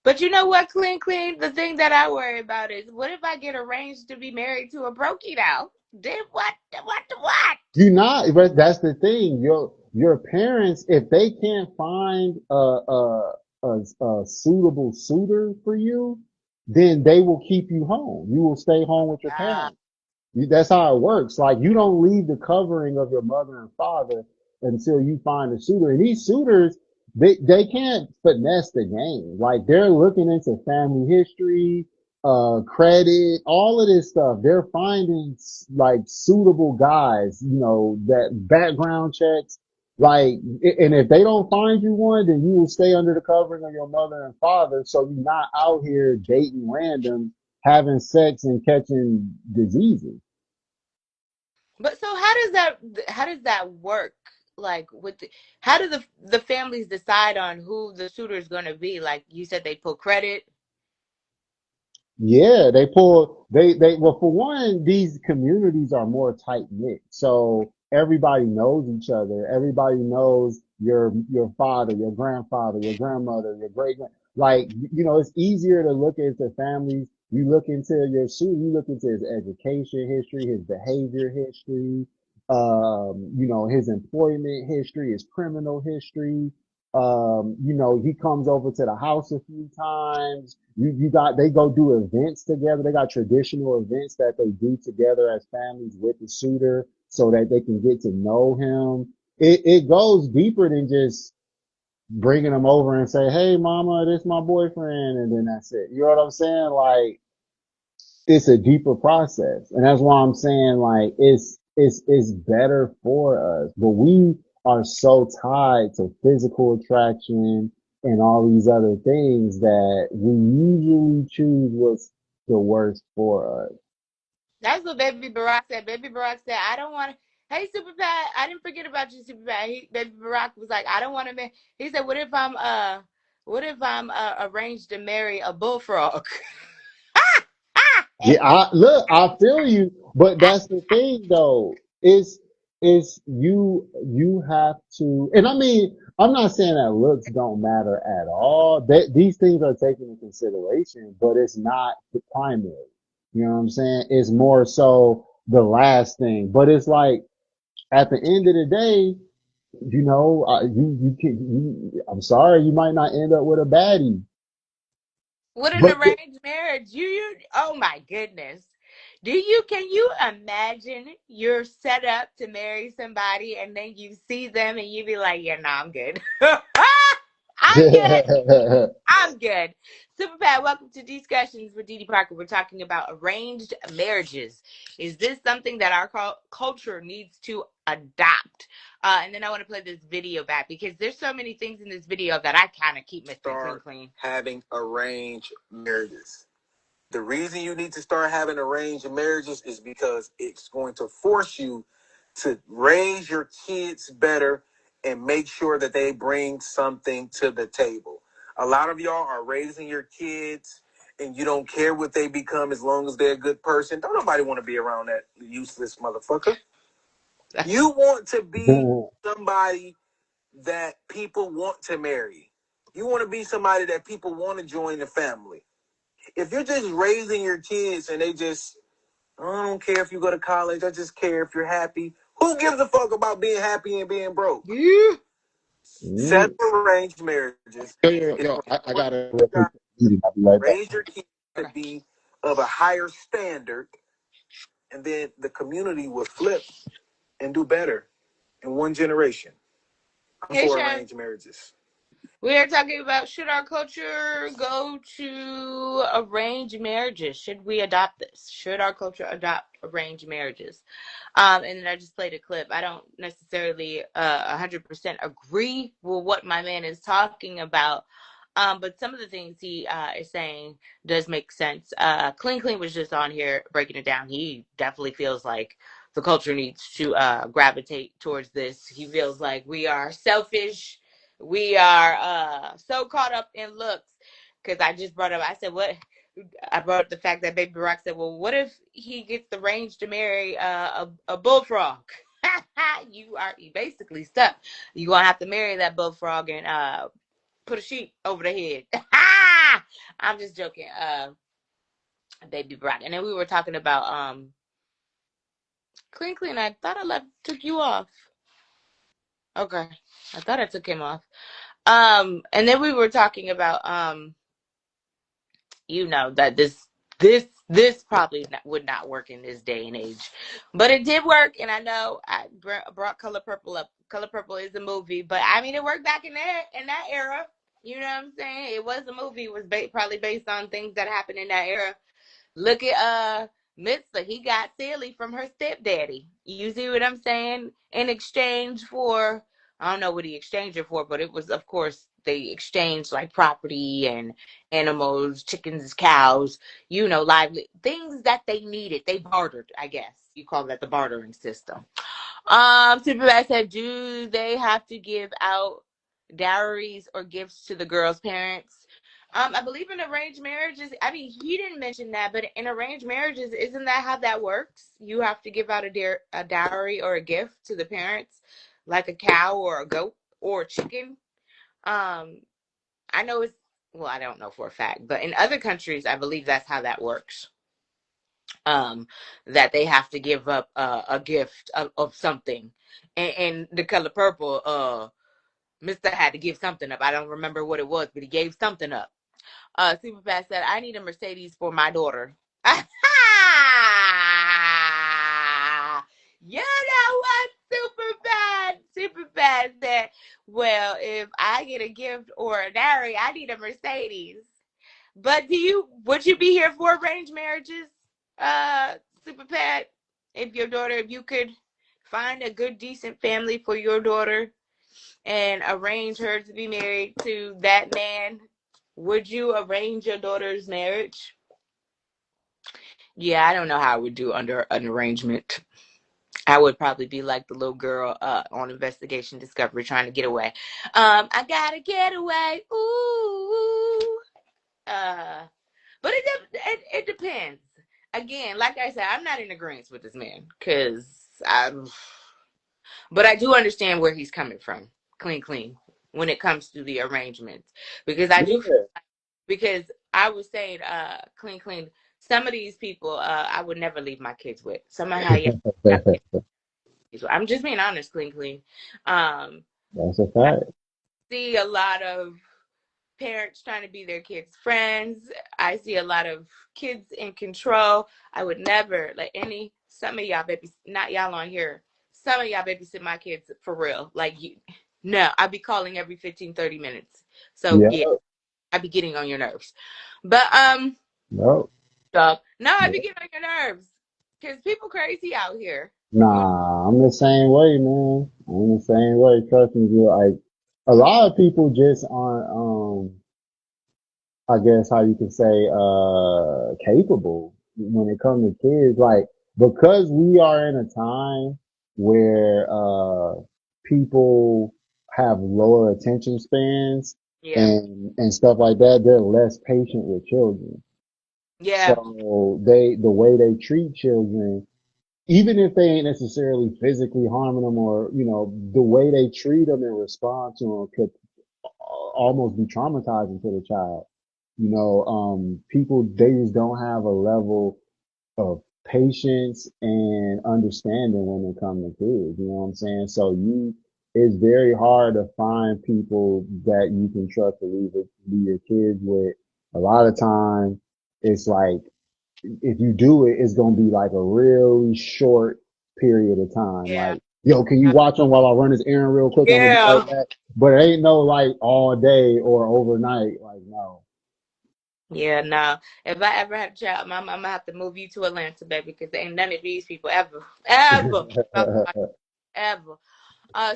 But you know what, clean? The thing that I worry about is, what if I get arranged to be married to a brokey now? Then what? What? You not, but that's the thing. Your parents, if they can't find a suitable suitor for you, then they will keep you home. You will stay home with your Ah. parents. That's how it works. Like you don't leave the covering of your mother and father until you find a suitor. And these suitors, they can't finesse the game. Like they're looking into family history, credit, all of this stuff. They're finding like suitable guys, that background checks. Like, and if they don't find you one, then you will stay under the covering of your mother and father. So you're not out here dating random, having sex and catching diseases. But so how does that work? Like how do the families decide on who the suitor is going to be? Like you said, they pull credit. Yeah, well, for one, these communities are more tight knit. So everybody knows each other. Everybody knows your father, your grandfather, your grandmother, your like, it's easier to look into families. You look into you look into his education history, his behavior history, his employment history, his criminal history. He comes over to the house a few times. They go do events together. They got traditional events that they do together as families with the suitor so that they can get to know him. It goes deeper than just bringing them over and say, "Hey, mama, this my boyfriend," and then that's it. You know what I'm saying? Like, it's a deeper process. And that's why I'm saying like it's better for us. But we are so tied to physical attraction and all these other things that we usually choose what's the worst for us. That's what Baby Barack said. Baby Barack said, "I don't want to." Hey, Super Pat, I didn't forget about you, Super Pat. Baby Barack was like, "I don't want to." He said, what if I'm arranged to marry a bullfrog?" Yeah, I feel you, but that's the thing though. Is you have to, and I mean, I'm not saying that looks don't matter at all. That these things are taken into consideration, but it's not the primary. You know what I'm saying? It's more so the last thing. But it's like at the end of the day, you can. I'm sorry, you might not end up with a baddie, What an but arranged marriage. Oh my goodness. Can you imagine you're set up to marry somebody and then you see them and you be like, yeah, no, I'm good. I'm good. I'm good. Super Pat, welcome to Discussions with Dee Dee Parker. We're talking about arranged marriages. Is this something that our culture needs to adopt? And then I want to play this video back because there's so many things in this video that I kind of keep missing clean. Having arranged marriages. The reason you need to start having arranged marriages is because it's going to force you to raise your kids better and make sure that they bring something to the table. A lot of y'all are raising your kids and you don't care what they become as long as they're a good person. Don't nobody want to be around that useless motherfucker. You want to be somebody that people want to marry. You want to be somebody that people want to join the family. If you're just raising your kids and I don't care if you go to college, I just care if you're happy. Who gives a fuck about being happy and being broke? Yeah. Set arranged marriages. I gotta Raise your kids to be of a higher standard, and then the community will flip and do better in one generation. I'm for arranged marriages. We are talking about, should our culture go to arranged marriages? Should we adopt this? Should our culture adopt arranged marriages? And then I just played a clip. I don't necessarily 100% agree with what my man is talking about. But some of the things he is saying does make sense. Clean Clean was just on here breaking it down. He definitely feels like the culture needs to gravitate towards this. He feels like we are selfish. We are so caught up in looks. Because I just brought up, I said, what? I brought up the fact that Baby Rock said, well, what if he gets the range to marry a bullfrog? You basically stuck. You're going to have to marry that bullfrog and put a sheet over the head. I'm just joking. Baby Brock. And then we were talking about Clean Clean. I thought I took you off. Okay. I thought I took him off. And then we were talking about that this probably would not work in this day and age, but it did work. And I know I brought Color Purple up. Color Purple is a movie, but I mean, it worked back in that era. You know what I'm saying? It was a movie. It was probably based on things that happened in that era. Look at Mitzvah. He got silly from her stepdaddy. You see what I'm saying? In exchange for, I don't know what he exchanged it for, but it was, of course, they exchanged like property and animals, chickens, cows, lively things that they needed. They bartered, I guess. You call that the bartering system. Superbad said, do they have to give out dowries or gifts to the girl's parents? I believe in arranged marriages. I mean, he didn't mention that, but in arranged marriages, isn't that how that works? You have to give out a dowry or a gift to the parents, like a cow or a goat or a chicken. I know I don't know for a fact, but in other countries, I believe that's how that works. That they have to give up a gift of something. And the Color Purple, Mr. had to give something up. I don't remember what it was, but he gave something up. Superfast said, I need a Mercedes for my daughter. You know what, Superfast said, well, if I get a gift or a dowry, I need a Mercedes. But would you be here for arranged marriages, Superfast? If you could find a good, decent family for your daughter and arrange her to be married to that man, would you arrange your daughter's marriage? Yeah, I don't know how I would do under an arrangement. I would probably be like the little girl on Investigation Discovery trying to get away. I gotta get away. Ooh. But it depends. Again, like I said, I'm not in agreement with this man but I do understand where he's coming from. Clean, when it comes to the arrangements, because because I was saying, clean. Some of these people, I would never leave my kids with. Somehow, yeah. I'm just being honest, clean. That's a fact. I see a lot of parents trying to be their kids' friends. I see a lot of kids in control. I would never let some of y'all babies, not y'all on here, some of y'all babysit my kids for real. Like, no, I'd be calling every 15, 30 minutes. So yeah, I'd be getting on your nerves. But no, I'd be getting on your nerves because people crazy out here. Nah, I'm the same way, man. I'm the same way. Trust me, like a lot of people just aren't, I guess how you could say, capable when it comes to kids. Like, because we are in a time where, people have lower attention spans and stuff like that, they're less patient with children. Yeah. So the way they treat children, even if they ain't necessarily physically harming them or, the way they treat them and respond to them could almost be traumatizing to the child. People, they just don't have a level of patience and understanding when it comes to kids. You know what I'm saying? So it's very hard to find people that you can trust to leave your kids with. A lot of time, it's like, if you do it, it's going to be like a really short period of time. Yeah. Like, Yo, can you watch them while I run this errand real quick? I'm gonna be right Yeah. back. But it ain't no like all day or overnight. Like no. Yeah, no. If I ever have a child, I'm gonna have to move you to Atlanta, baby, because ain't none of these people ever talk about ever.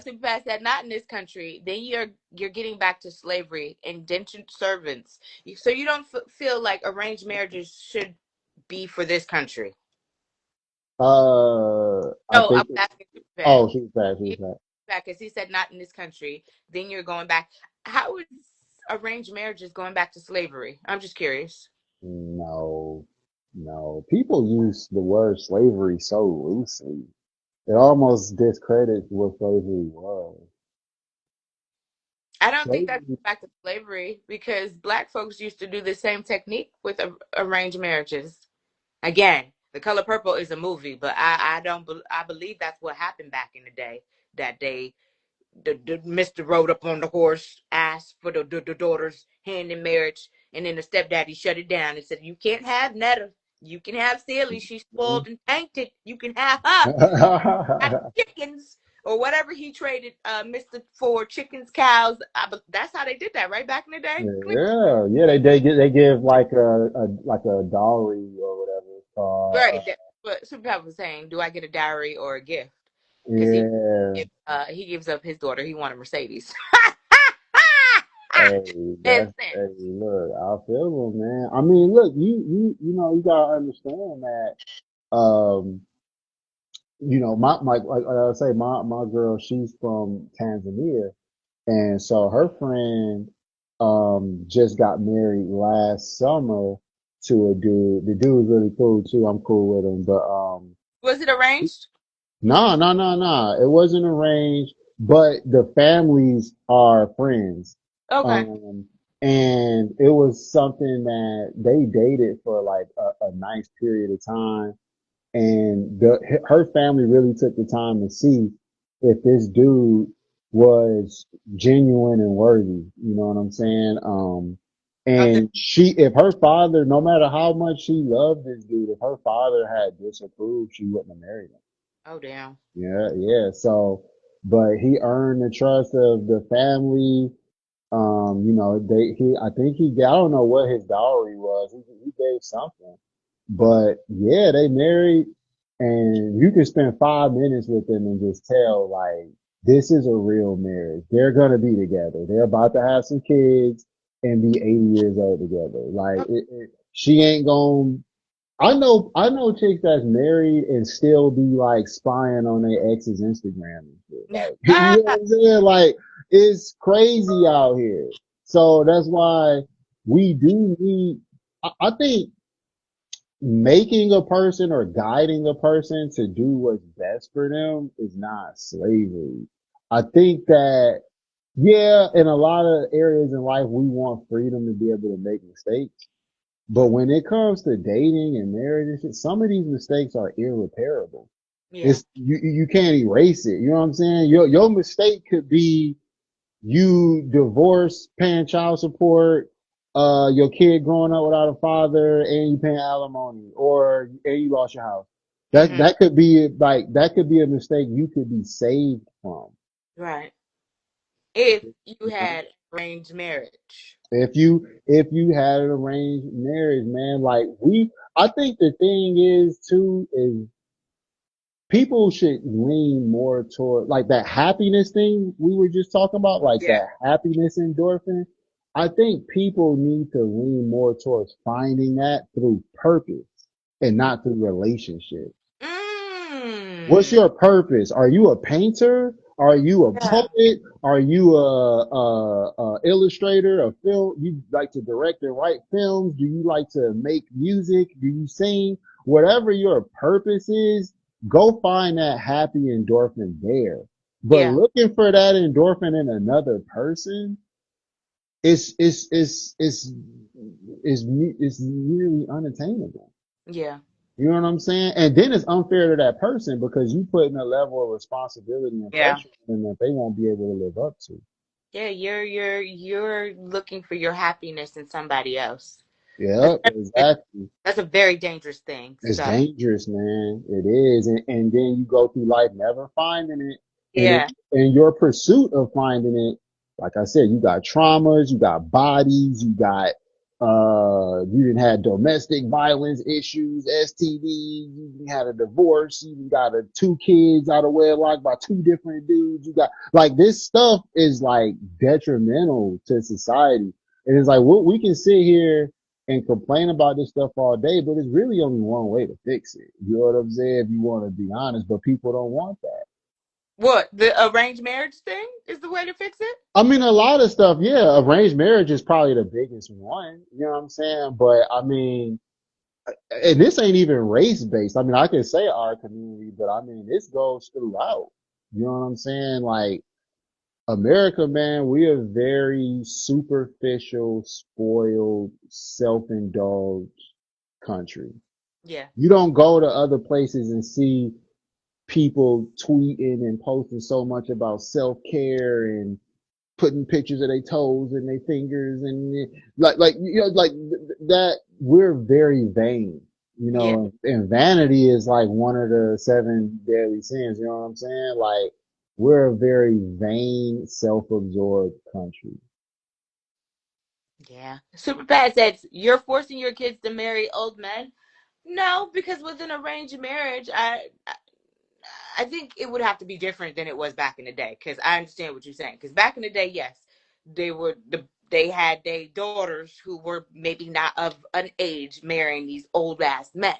So past that, not in this country. Then you're getting back to slavery, indentured servants. So you don't feel like arranged marriages should be for this country. I No, I'm think. asking super fast. Oh, she's back. She's back. Back, because he said not in this country. Then you're going back. How is arranged marriages going back to slavery? I'm just curious. No, no. People use the word slavery so loosely. It almost discredits what slavery was. I don't think that's Slavery, back to slavery because black folks used to do the same technique with arranged marriages. Again, The Color Purple is a movie, but I don't I believe that's what happened back in the day. That the Mister rode up on the horse, asked for the daughter's hand in marriage, and then the stepdaddy shut it down and said, "You can't have Netta. You can have Celie. She's spoiled and tainted. You can have her. Not chickens." Or whatever he traded Mister for, chickens, cows. That's how they did that, right back in the day. yeah, yeah. They give like a dowry or whatever it's called. Right. But Super Papa was saying, "Do I get a dowry or a gift?" Because Yeah. he gives up his daughter. He wanted Mercedes. Hey, And that's hey. Look, I feel them, man. I mean, look, you know, you gotta understand that. Um, my like I say, my girl, she's from Tanzania, and so her friend just got married last summer to a dude. The dude's really cool too. I'm cool with him, but was it arranged? no, no, no, no. It wasn't arranged, but the families are friends. Okay. Um, and it was something that they dated for like a nice period of time. And her family really took the time to see if this dude was genuine and worthy. You know what I'm saying? Okay. And if her father, no matter how much she loved this dude, if her father had disapproved, she wouldn't have married him. Oh damn. Yeah, yeah. So, but he earned the trust of the family. I think I don't know what his dowry was. He gave something, but yeah, they married, and you can spend 5 minutes with them and just tell like this is a real marriage. They're gonna be together. They're about to have some kids and be 80 years old together. Like she ain't gonna I know chicks that's married and still be like spying on their ex's Instagram and shit. Like, you know what I'm saying? Like, it's crazy out here. So that's why we do need, I think making a person or guiding a person to do what's best for them is not slavery. I think that, yeah, in a lot of areas in life, we want freedom to be able to make mistakes. But when it comes to dating and marriage and shit, some of these mistakes are irreparable. Yeah. You can't erase it. You know what I'm saying? Your mistake could be you divorce, paying child support, your kid growing up without a father, and you paying alimony, and you lost your house. That Mm-hmm. that could be that could be a mistake you could be saved from. Right. If you You know? had arranged marriage. If you had an arranged marriage, man, I think the thing is too is people should lean more toward like that happiness thing we were just talking about, like Yeah. that happiness endorphin. I think people need to lean more towards finding that through purpose and not through relationship. What's Mm. your purpose? Are you a painter? Are you a Yeah. poet? Are you a illustrator? A film? You like to direct and write films? Do you like to make music? Do you sing? Whatever your purpose is, go find that happy endorphin there. But Yeah. looking for that endorphin in another person, it's it's it's it's it's nearly unattainable. Yeah. You know what I'm saying? And then it's unfair to that person because you put in a level of responsibility and Yeah. pressure on them that they won't be able to live up to. Yeah. You're looking for your happiness in somebody else. Yep, exactly. That's a very dangerous thing. It's So dangerous, man. It is. And then you go through life never finding it. And yeah, in your pursuit of finding it, like I said, you got traumas, you got bodies, you got, you didn't have domestic violence issues, STDs, you done had a divorce, you done got two kids out of wedlock by two different dudes. You got, like, this stuff is like detrimental to society. And it's like, we can sit here and complain about this stuff all day, but it's really only one way to fix it. You know what I'm saying? If you want to be honest, but people don't want that. what the arranged marriage thing is the way to fix it? I mean, a lot of stuff, yeah, arranged marriage is probably the biggest one. You know what I'm saying? But I mean, and this ain't even race based. I mean, I could say our community, but I mean, this goes throughout. You know what I'm saying? Like, America, man, we are very superficial, spoiled, self-indulged country. Yeah, You don't go to other places and see people tweeting and posting so much about self-care and putting pictures of their toes and their fingers and like you know like that. We're very vain, you yeah, know, and vanity is like one of the seven deadly sins. You know what I'm saying? Like, we're a very vain, self-absorbed country. yeah. Super Pat says you're forcing your kids to marry old men. No, because with an arranged marriage, I think it would have to be different than it was back in the day. Because I understand what you're saying. Because back in the day, yes, they had their daughters who were maybe not of an age marrying these old ass men.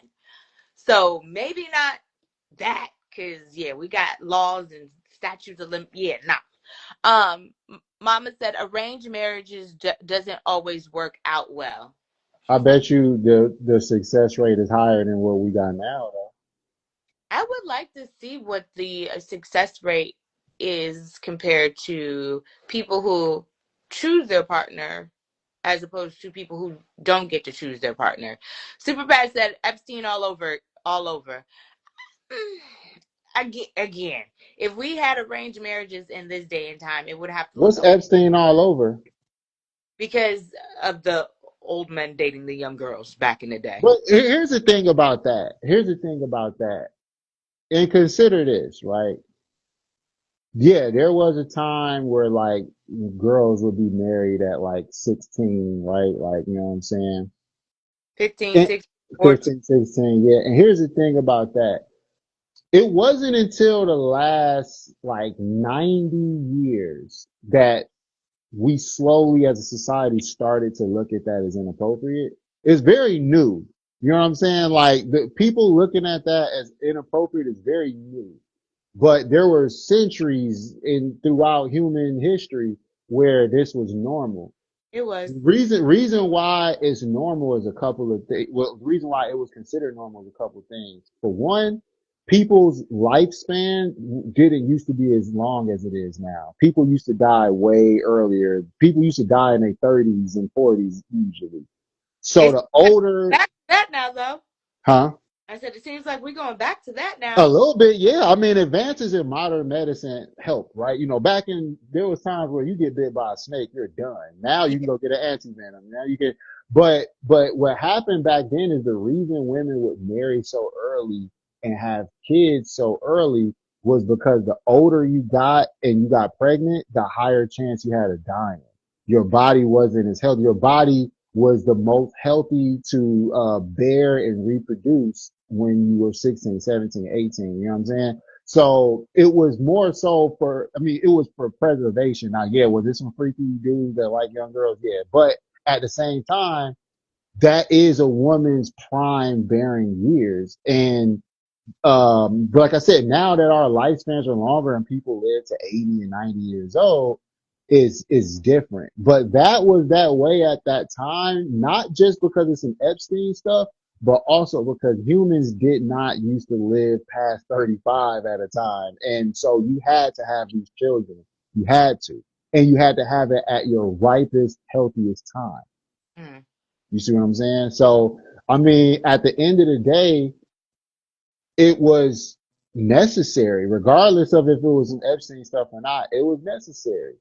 So maybe not that. Because yeah, we got laws and statutes of limit. Yeah, nah. Mama said arranged marriages doesn't always work out well. I bet you the success rate is higher than what we got now, though. I would like to see what the success rate is compared to people who choose their partner as opposed to people who don't get to choose their partner. Superbad said Epstein all over, all over. Again, if we had arranged marriages in this day and time, it would have to look What's a lot Epstein all over? because of the old men dating the young girls back in the day. But here's the thing about that. Here's the thing about that. And consider this, right? Yeah, there was a time where like girls would be married at like 16, right? Like, you know what I'm saying? 15, And 16, 14. 15, 16, yeah. And here's the thing about that. It wasn't until the last like 90 years that we slowly as a society started to look at that as inappropriate. It's very new. You know what I'm saying? Like, the people looking at that as inappropriate is very new. But there were centuries in throughout human history where this was normal. It was. Reason why it's normal is a couple of things. Well, the reason why it was considered normal is a couple of things. For one, people's lifespan didn't used to be as long as it is now. People used to die way earlier. People used to die in their 30s and 40s usually. So It's the older, back to that now, though. huh? I said it seems like we're going back to that A now. little bit, yeah. I mean, advances in modern medicine help, right? You know, back in, there was times where you get bit by a snake, you're done. Now you can go get an antivenom. Now you can, but what happened back then is the reason women would marry so early and have kids so early was because the older you got and you got pregnant, the higher chance you had of dying. Your body wasn't as healthy. Your body was the most healthy to bear and reproduce when you were 16, 17, 18. You know what I'm saying? So it was more so for, I mean, it was for preservation. Now, yeah, was there some freaky dudes that like young girls? Yeah. But at the same time, that is a woman's prime bearing years. And but like I said, now that our lifespans are longer and people live to 80 and 90 years old, is different. But that was that way at that time, not just because of some Epstein stuff, but also because humans did not used to live past 35 at a time. And so you had to have these children. You had to. And you had to have it at your ripest, healthiest time. Mm. You see what I'm saying? So, I mean, at the end of the day, it was necessary, regardless of if it was some Epstein stuff or not. It was necessary.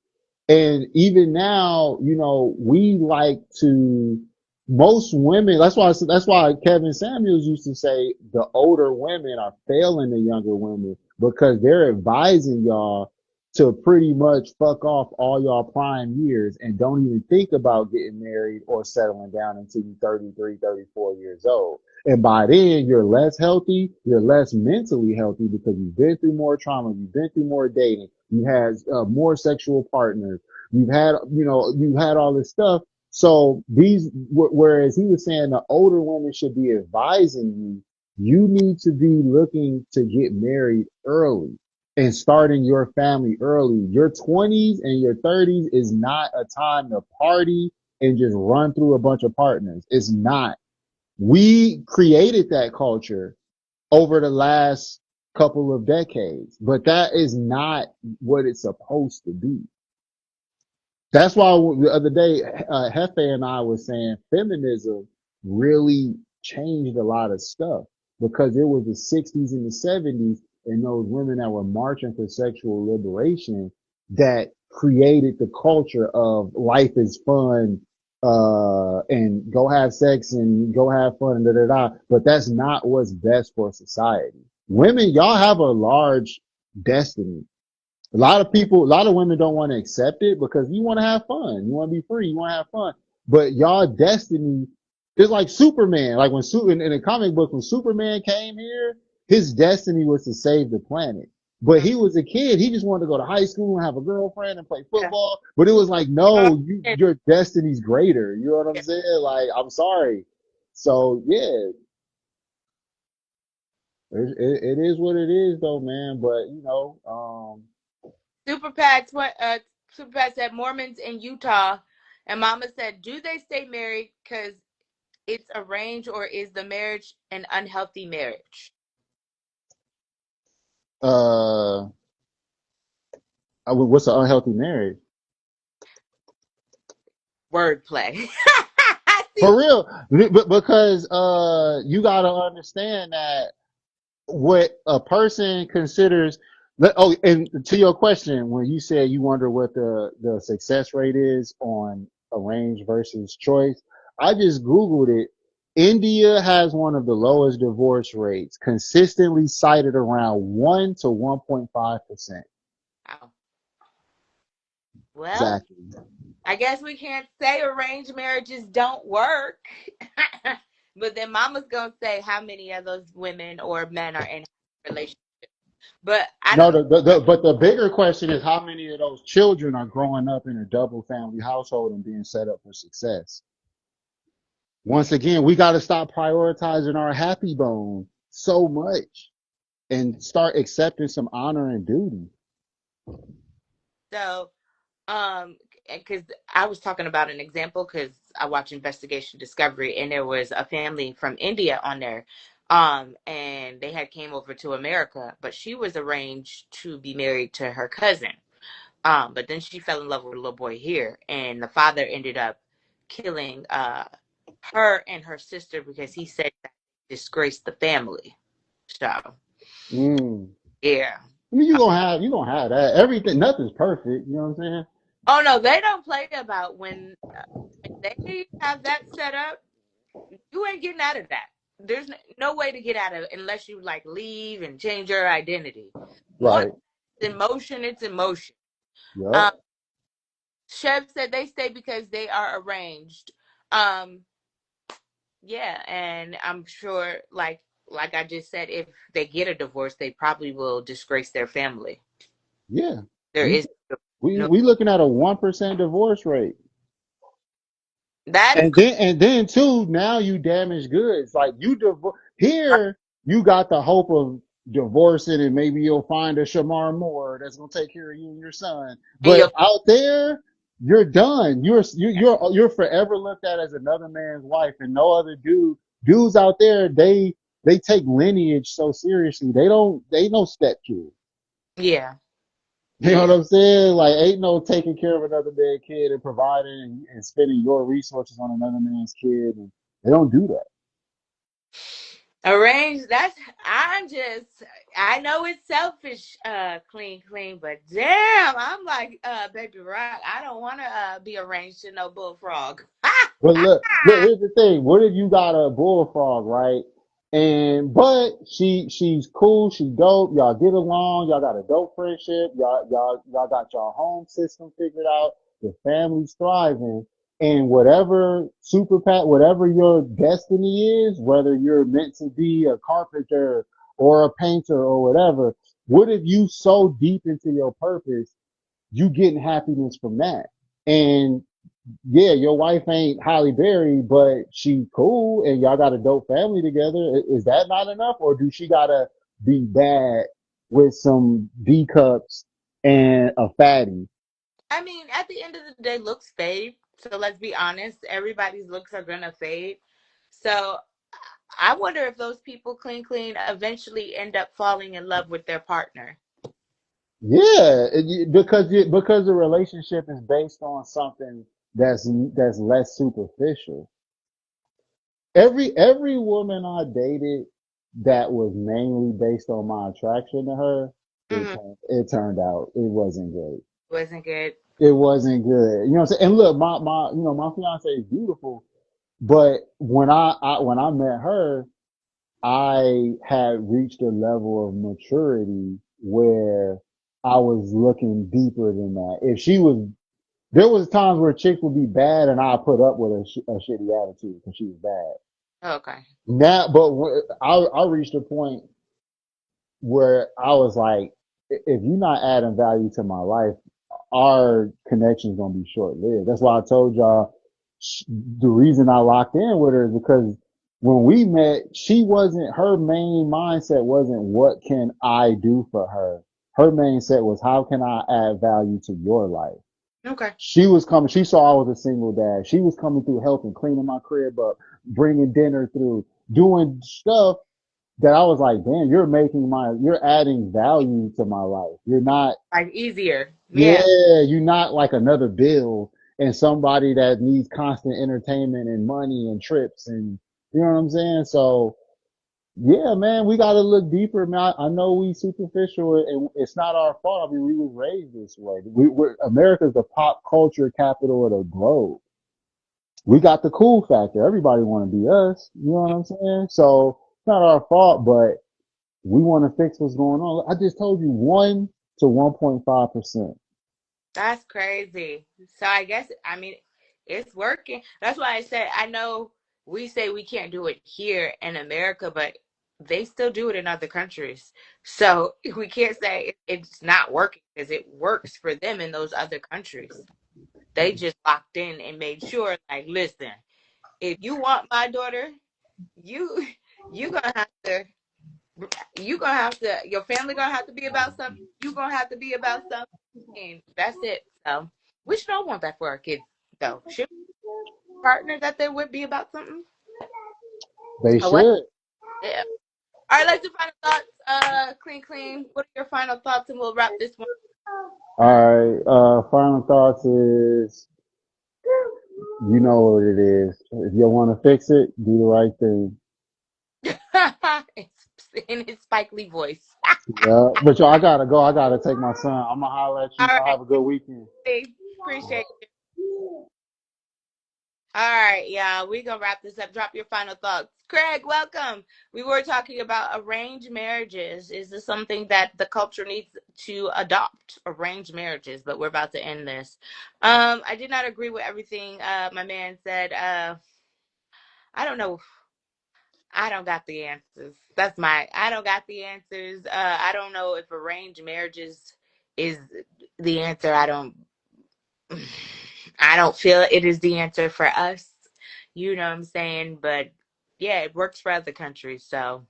And even now, you know, we like to most women, that's why Kevin Samuels used to say the older women are failing the younger women because they're advising y'all to pretty much fuck off all y'all prime years and don't even think about getting married or settling down until you're 33, 34 years old. And by then you're less healthy, you're less mentally healthy because you've been through more trauma, you've been through more dating, you had more sexual partners, you've had all this stuff. So whereas he was saying the older women should be advising you, you need to be looking to get married early and starting your family early. Your 20s and your 30s is not a time to party and just run through a bunch of partners. It's not. We created that culture over the last couple of decades, but that is not what it's supposed to be. That's why the other day, Hefe and I was saying feminism really changed a lot of stuff because it was the 60s and the 70s and those women that were marching for sexual liberation that created the culture of life is fun, and go have sex and go have fun and da da da. But that's not what's best for society. Women, y'all have a large destiny. A lot of people, a lot of women don't want to accept it because you want to have fun. You want to be free. You want to have fun. But y'all destiny is like Superman. Like in the comic book, when Superman came here, his destiny was to save the planet. But he was a kid. He just wanted to go to high school and have a girlfriend and play Yeah. football. But it was like, no, your destiny's greater. You know what I'm saying? Like, I'm sorry. So yeah, it is what it is though, man. But Super Pat, Super Pat said Mormons in Utah, and Mama said, do they stay married because it's arranged, or is the marriage an unhealthy marriage? What's an unhealthy marriage? Wordplay. For real, because you got to understand that what a person considers. Oh, and to your question, when you said you wonder what the success rate is on arranged versus choice, I just Googled it. India has one of the lowest divorce rates, consistently cited around 1 to 1.5%. Wow. Well, Exactly. I guess we can't say arranged marriages don't work. But then Mama's gonna say how many of those women or men are in relationships. But I No, don't. but the bigger question is how many of those children are growing up in a double family household and being set up for success? Once again, we got to stop prioritizing our happy bone so much and start accepting some honor and duty. So, because I was talking about an example because I watch Investigation Discovery, and there was a family from India on there, and they had came over to America, but she was arranged to be married to her cousin. But then she fell in love with a little boy here, and the father ended up killing her and her sister because he said that disgraced the family. So Mm. yeah. I mean, you gonna have that. Everything, nothing's perfect. You know what I'm saying? Oh no, they don't play about when they have that set up. You ain't getting out of that. There's no way to get out of it unless you like leave and change your identity. Once Right. it's in motion, it's in motion. Yep. Um, Chev said they stay because they are arranged. Um, yeah, and I'm sure, like I just said, if they get a divorce, they probably will disgrace their family. Yeah. There We is no we looking at a 1% divorce rate. that is And then too, now you damage goods. Like here, you got the hope of divorcing and maybe you'll find a Shamar Moore that's gonna take care of you and your son. in But your out there, you're done. You're forever looked at as another man's wife, and no other dudes out there, they take lineage so seriously. They no step kids. yeah You know yeah. what I'm saying? Like, ain't no taking care of another man's kid and providing and spending your resources on another man's kid. And they don't do that. Arrange. I know it's selfish, clean, but damn, I'm like, Baby Rock, I don't want to be arranged to no bullfrog. But look, here's the thing. What if you got a bullfrog, right? But she's cool, she dope, y'all get along, y'all got a dope friendship, y'all got y'all home system figured out, the family's thriving, and whatever your destiny is, whether you're meant to be a carpenter or a painter or whatever, what if you so deep into your purpose, you getting happiness from that? And yeah, your wife ain't Holly Berry, but she cool and y'all got a dope family together. Is that not enough? Or do she gotta be bad with some B cups and a fatty? I mean, at the end of the day, looks fade. So let's be honest, everybody's looks are gonna fade. So I wonder if those people clean eventually end up falling in love with their partner. Yeah, because the relationship is based on something that's less superficial. Every woman I dated that was mainly based on my attraction to her, Mm-hmm. it turned out it wasn't great. Wasn't good. It wasn't good. You know what I'm saying? And look, my fiance is beautiful, but when I met her, I had reached a level of maturity where I was looking deeper than that. There was times where chicks would be bad and I put up with a shitty attitude because she was bad. Okay. Now, but I reached a point where I was like, if you're not adding value to my life, our connection is gonna be short lived. That's why I told y'all the reason I locked in with her is because when we met, her main mindset wasn't what can I do for her. Her main set was how can I add value to your life. Okay. She saw I was a single dad. She was coming through helping cleaning my crib up, bringing dinner through, doing stuff that I was like, damn, you're adding value to my life. You're not, Like easier. Yeah. yeah, you're not like another bill and somebody that needs constant entertainment and money and trips and you know what I'm saying? So yeah, man, we got to look deeper, man. I know we superficial and it's not our fault. I mean, we was raised this way. America's the pop culture capital of the globe. We got the cool factor. Everybody want to be us. You know what I'm saying? So it's not our fault, but we want to fix what's going on. I just told you 1 to 1.5%. That's crazy. So I guess, I mean, it's working. That's why I said, I know we say we can't do it here in America, but they still do it in other countries. So we can't say it's not working because it works for them in those other countries. They just locked in and made sure, like, listen, if you want my daughter, you you gonna have to your family gonna have to be about something. You gonna have to be about something. And that's it. So we should all want that for our kids, though. Should partner that they would be about something. They Oh what? should. Yeah. All right. Let's do final thoughts. Clean. What are your final thoughts, and we'll wrap this one. All right. Final thoughts is, you know what it is. If you want to fix it, do the right thing. It's in his Spike Lee voice. Yeah. But yo, I gotta go. I gotta take my son. I'm gonna holler at All you. Y'all right. have a good weekend. Appreciate it. All right, yeah, we're gonna wrap this up. Drop your final thoughts. Craig, welcome. We were talking about arranged marriages. Is this something that the culture needs to adopt? Arranged marriages, but we're about to end this. I did not agree with everything my man said. I don't know. I don't got the answers. I don't got the answers. I don't know if arranged marriages is the answer. I don't feel it is the answer for us. You know what I'm saying? But yeah, it works for other countries. So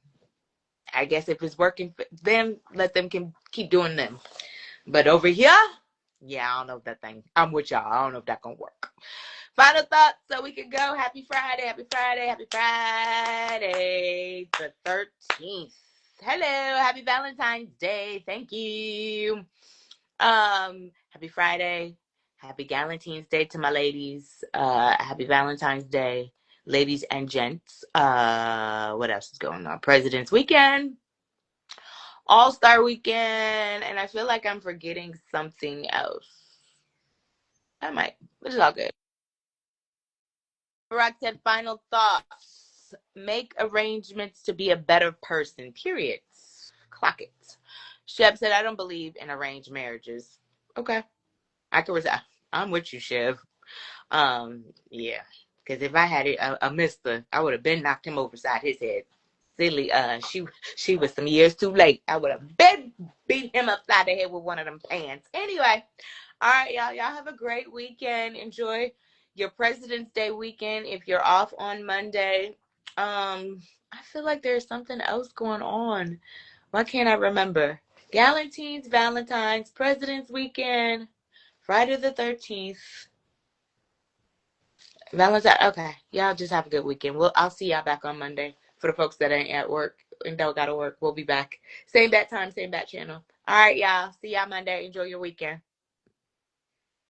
I guess if it's working for them, let them keep doing them. But over here, yeah, I don't know if that thing. I'm with y'all. I don't know if that's gonna work. Final thoughts so we can go. Happy Friday, happy Friday, happy Friday, the 13th. Hello, happy Valentine's Day. Thank you. Happy Friday. Happy Galentine's Day to my ladies. Happy Valentine's Day, ladies and gents. What else is going on? President's Weekend, All-Star Weekend, and I feel like I'm forgetting something else. I might, which is all good. Barack said, final thoughts. Make arrangements to be a better person, period. Clock it. Sheb said, I don't believe in arranged marriages. Okay. I can resign. I'm with you, Chev. Yeah. Because if I had a mister, I would have been knocked him overside his head. Silly, she was some years too late. I would have been beat him upside the head with one of them pants. Anyway, all right, y'all. Y'all have a great weekend. Enjoy your President's Day weekend. If you're off on Monday, I feel like there's something else going on. Why can't I remember? Galentine's, Valentine's, President's Weekend, Friday the 13th. Valentine. Okay, y'all just have a good weekend. I'll see y'all back on Monday. For the folks that ain't at work and don't gotta work, we'll be back. Same bat time, same bat channel. All right, y'all. See y'all Monday. Enjoy your weekend.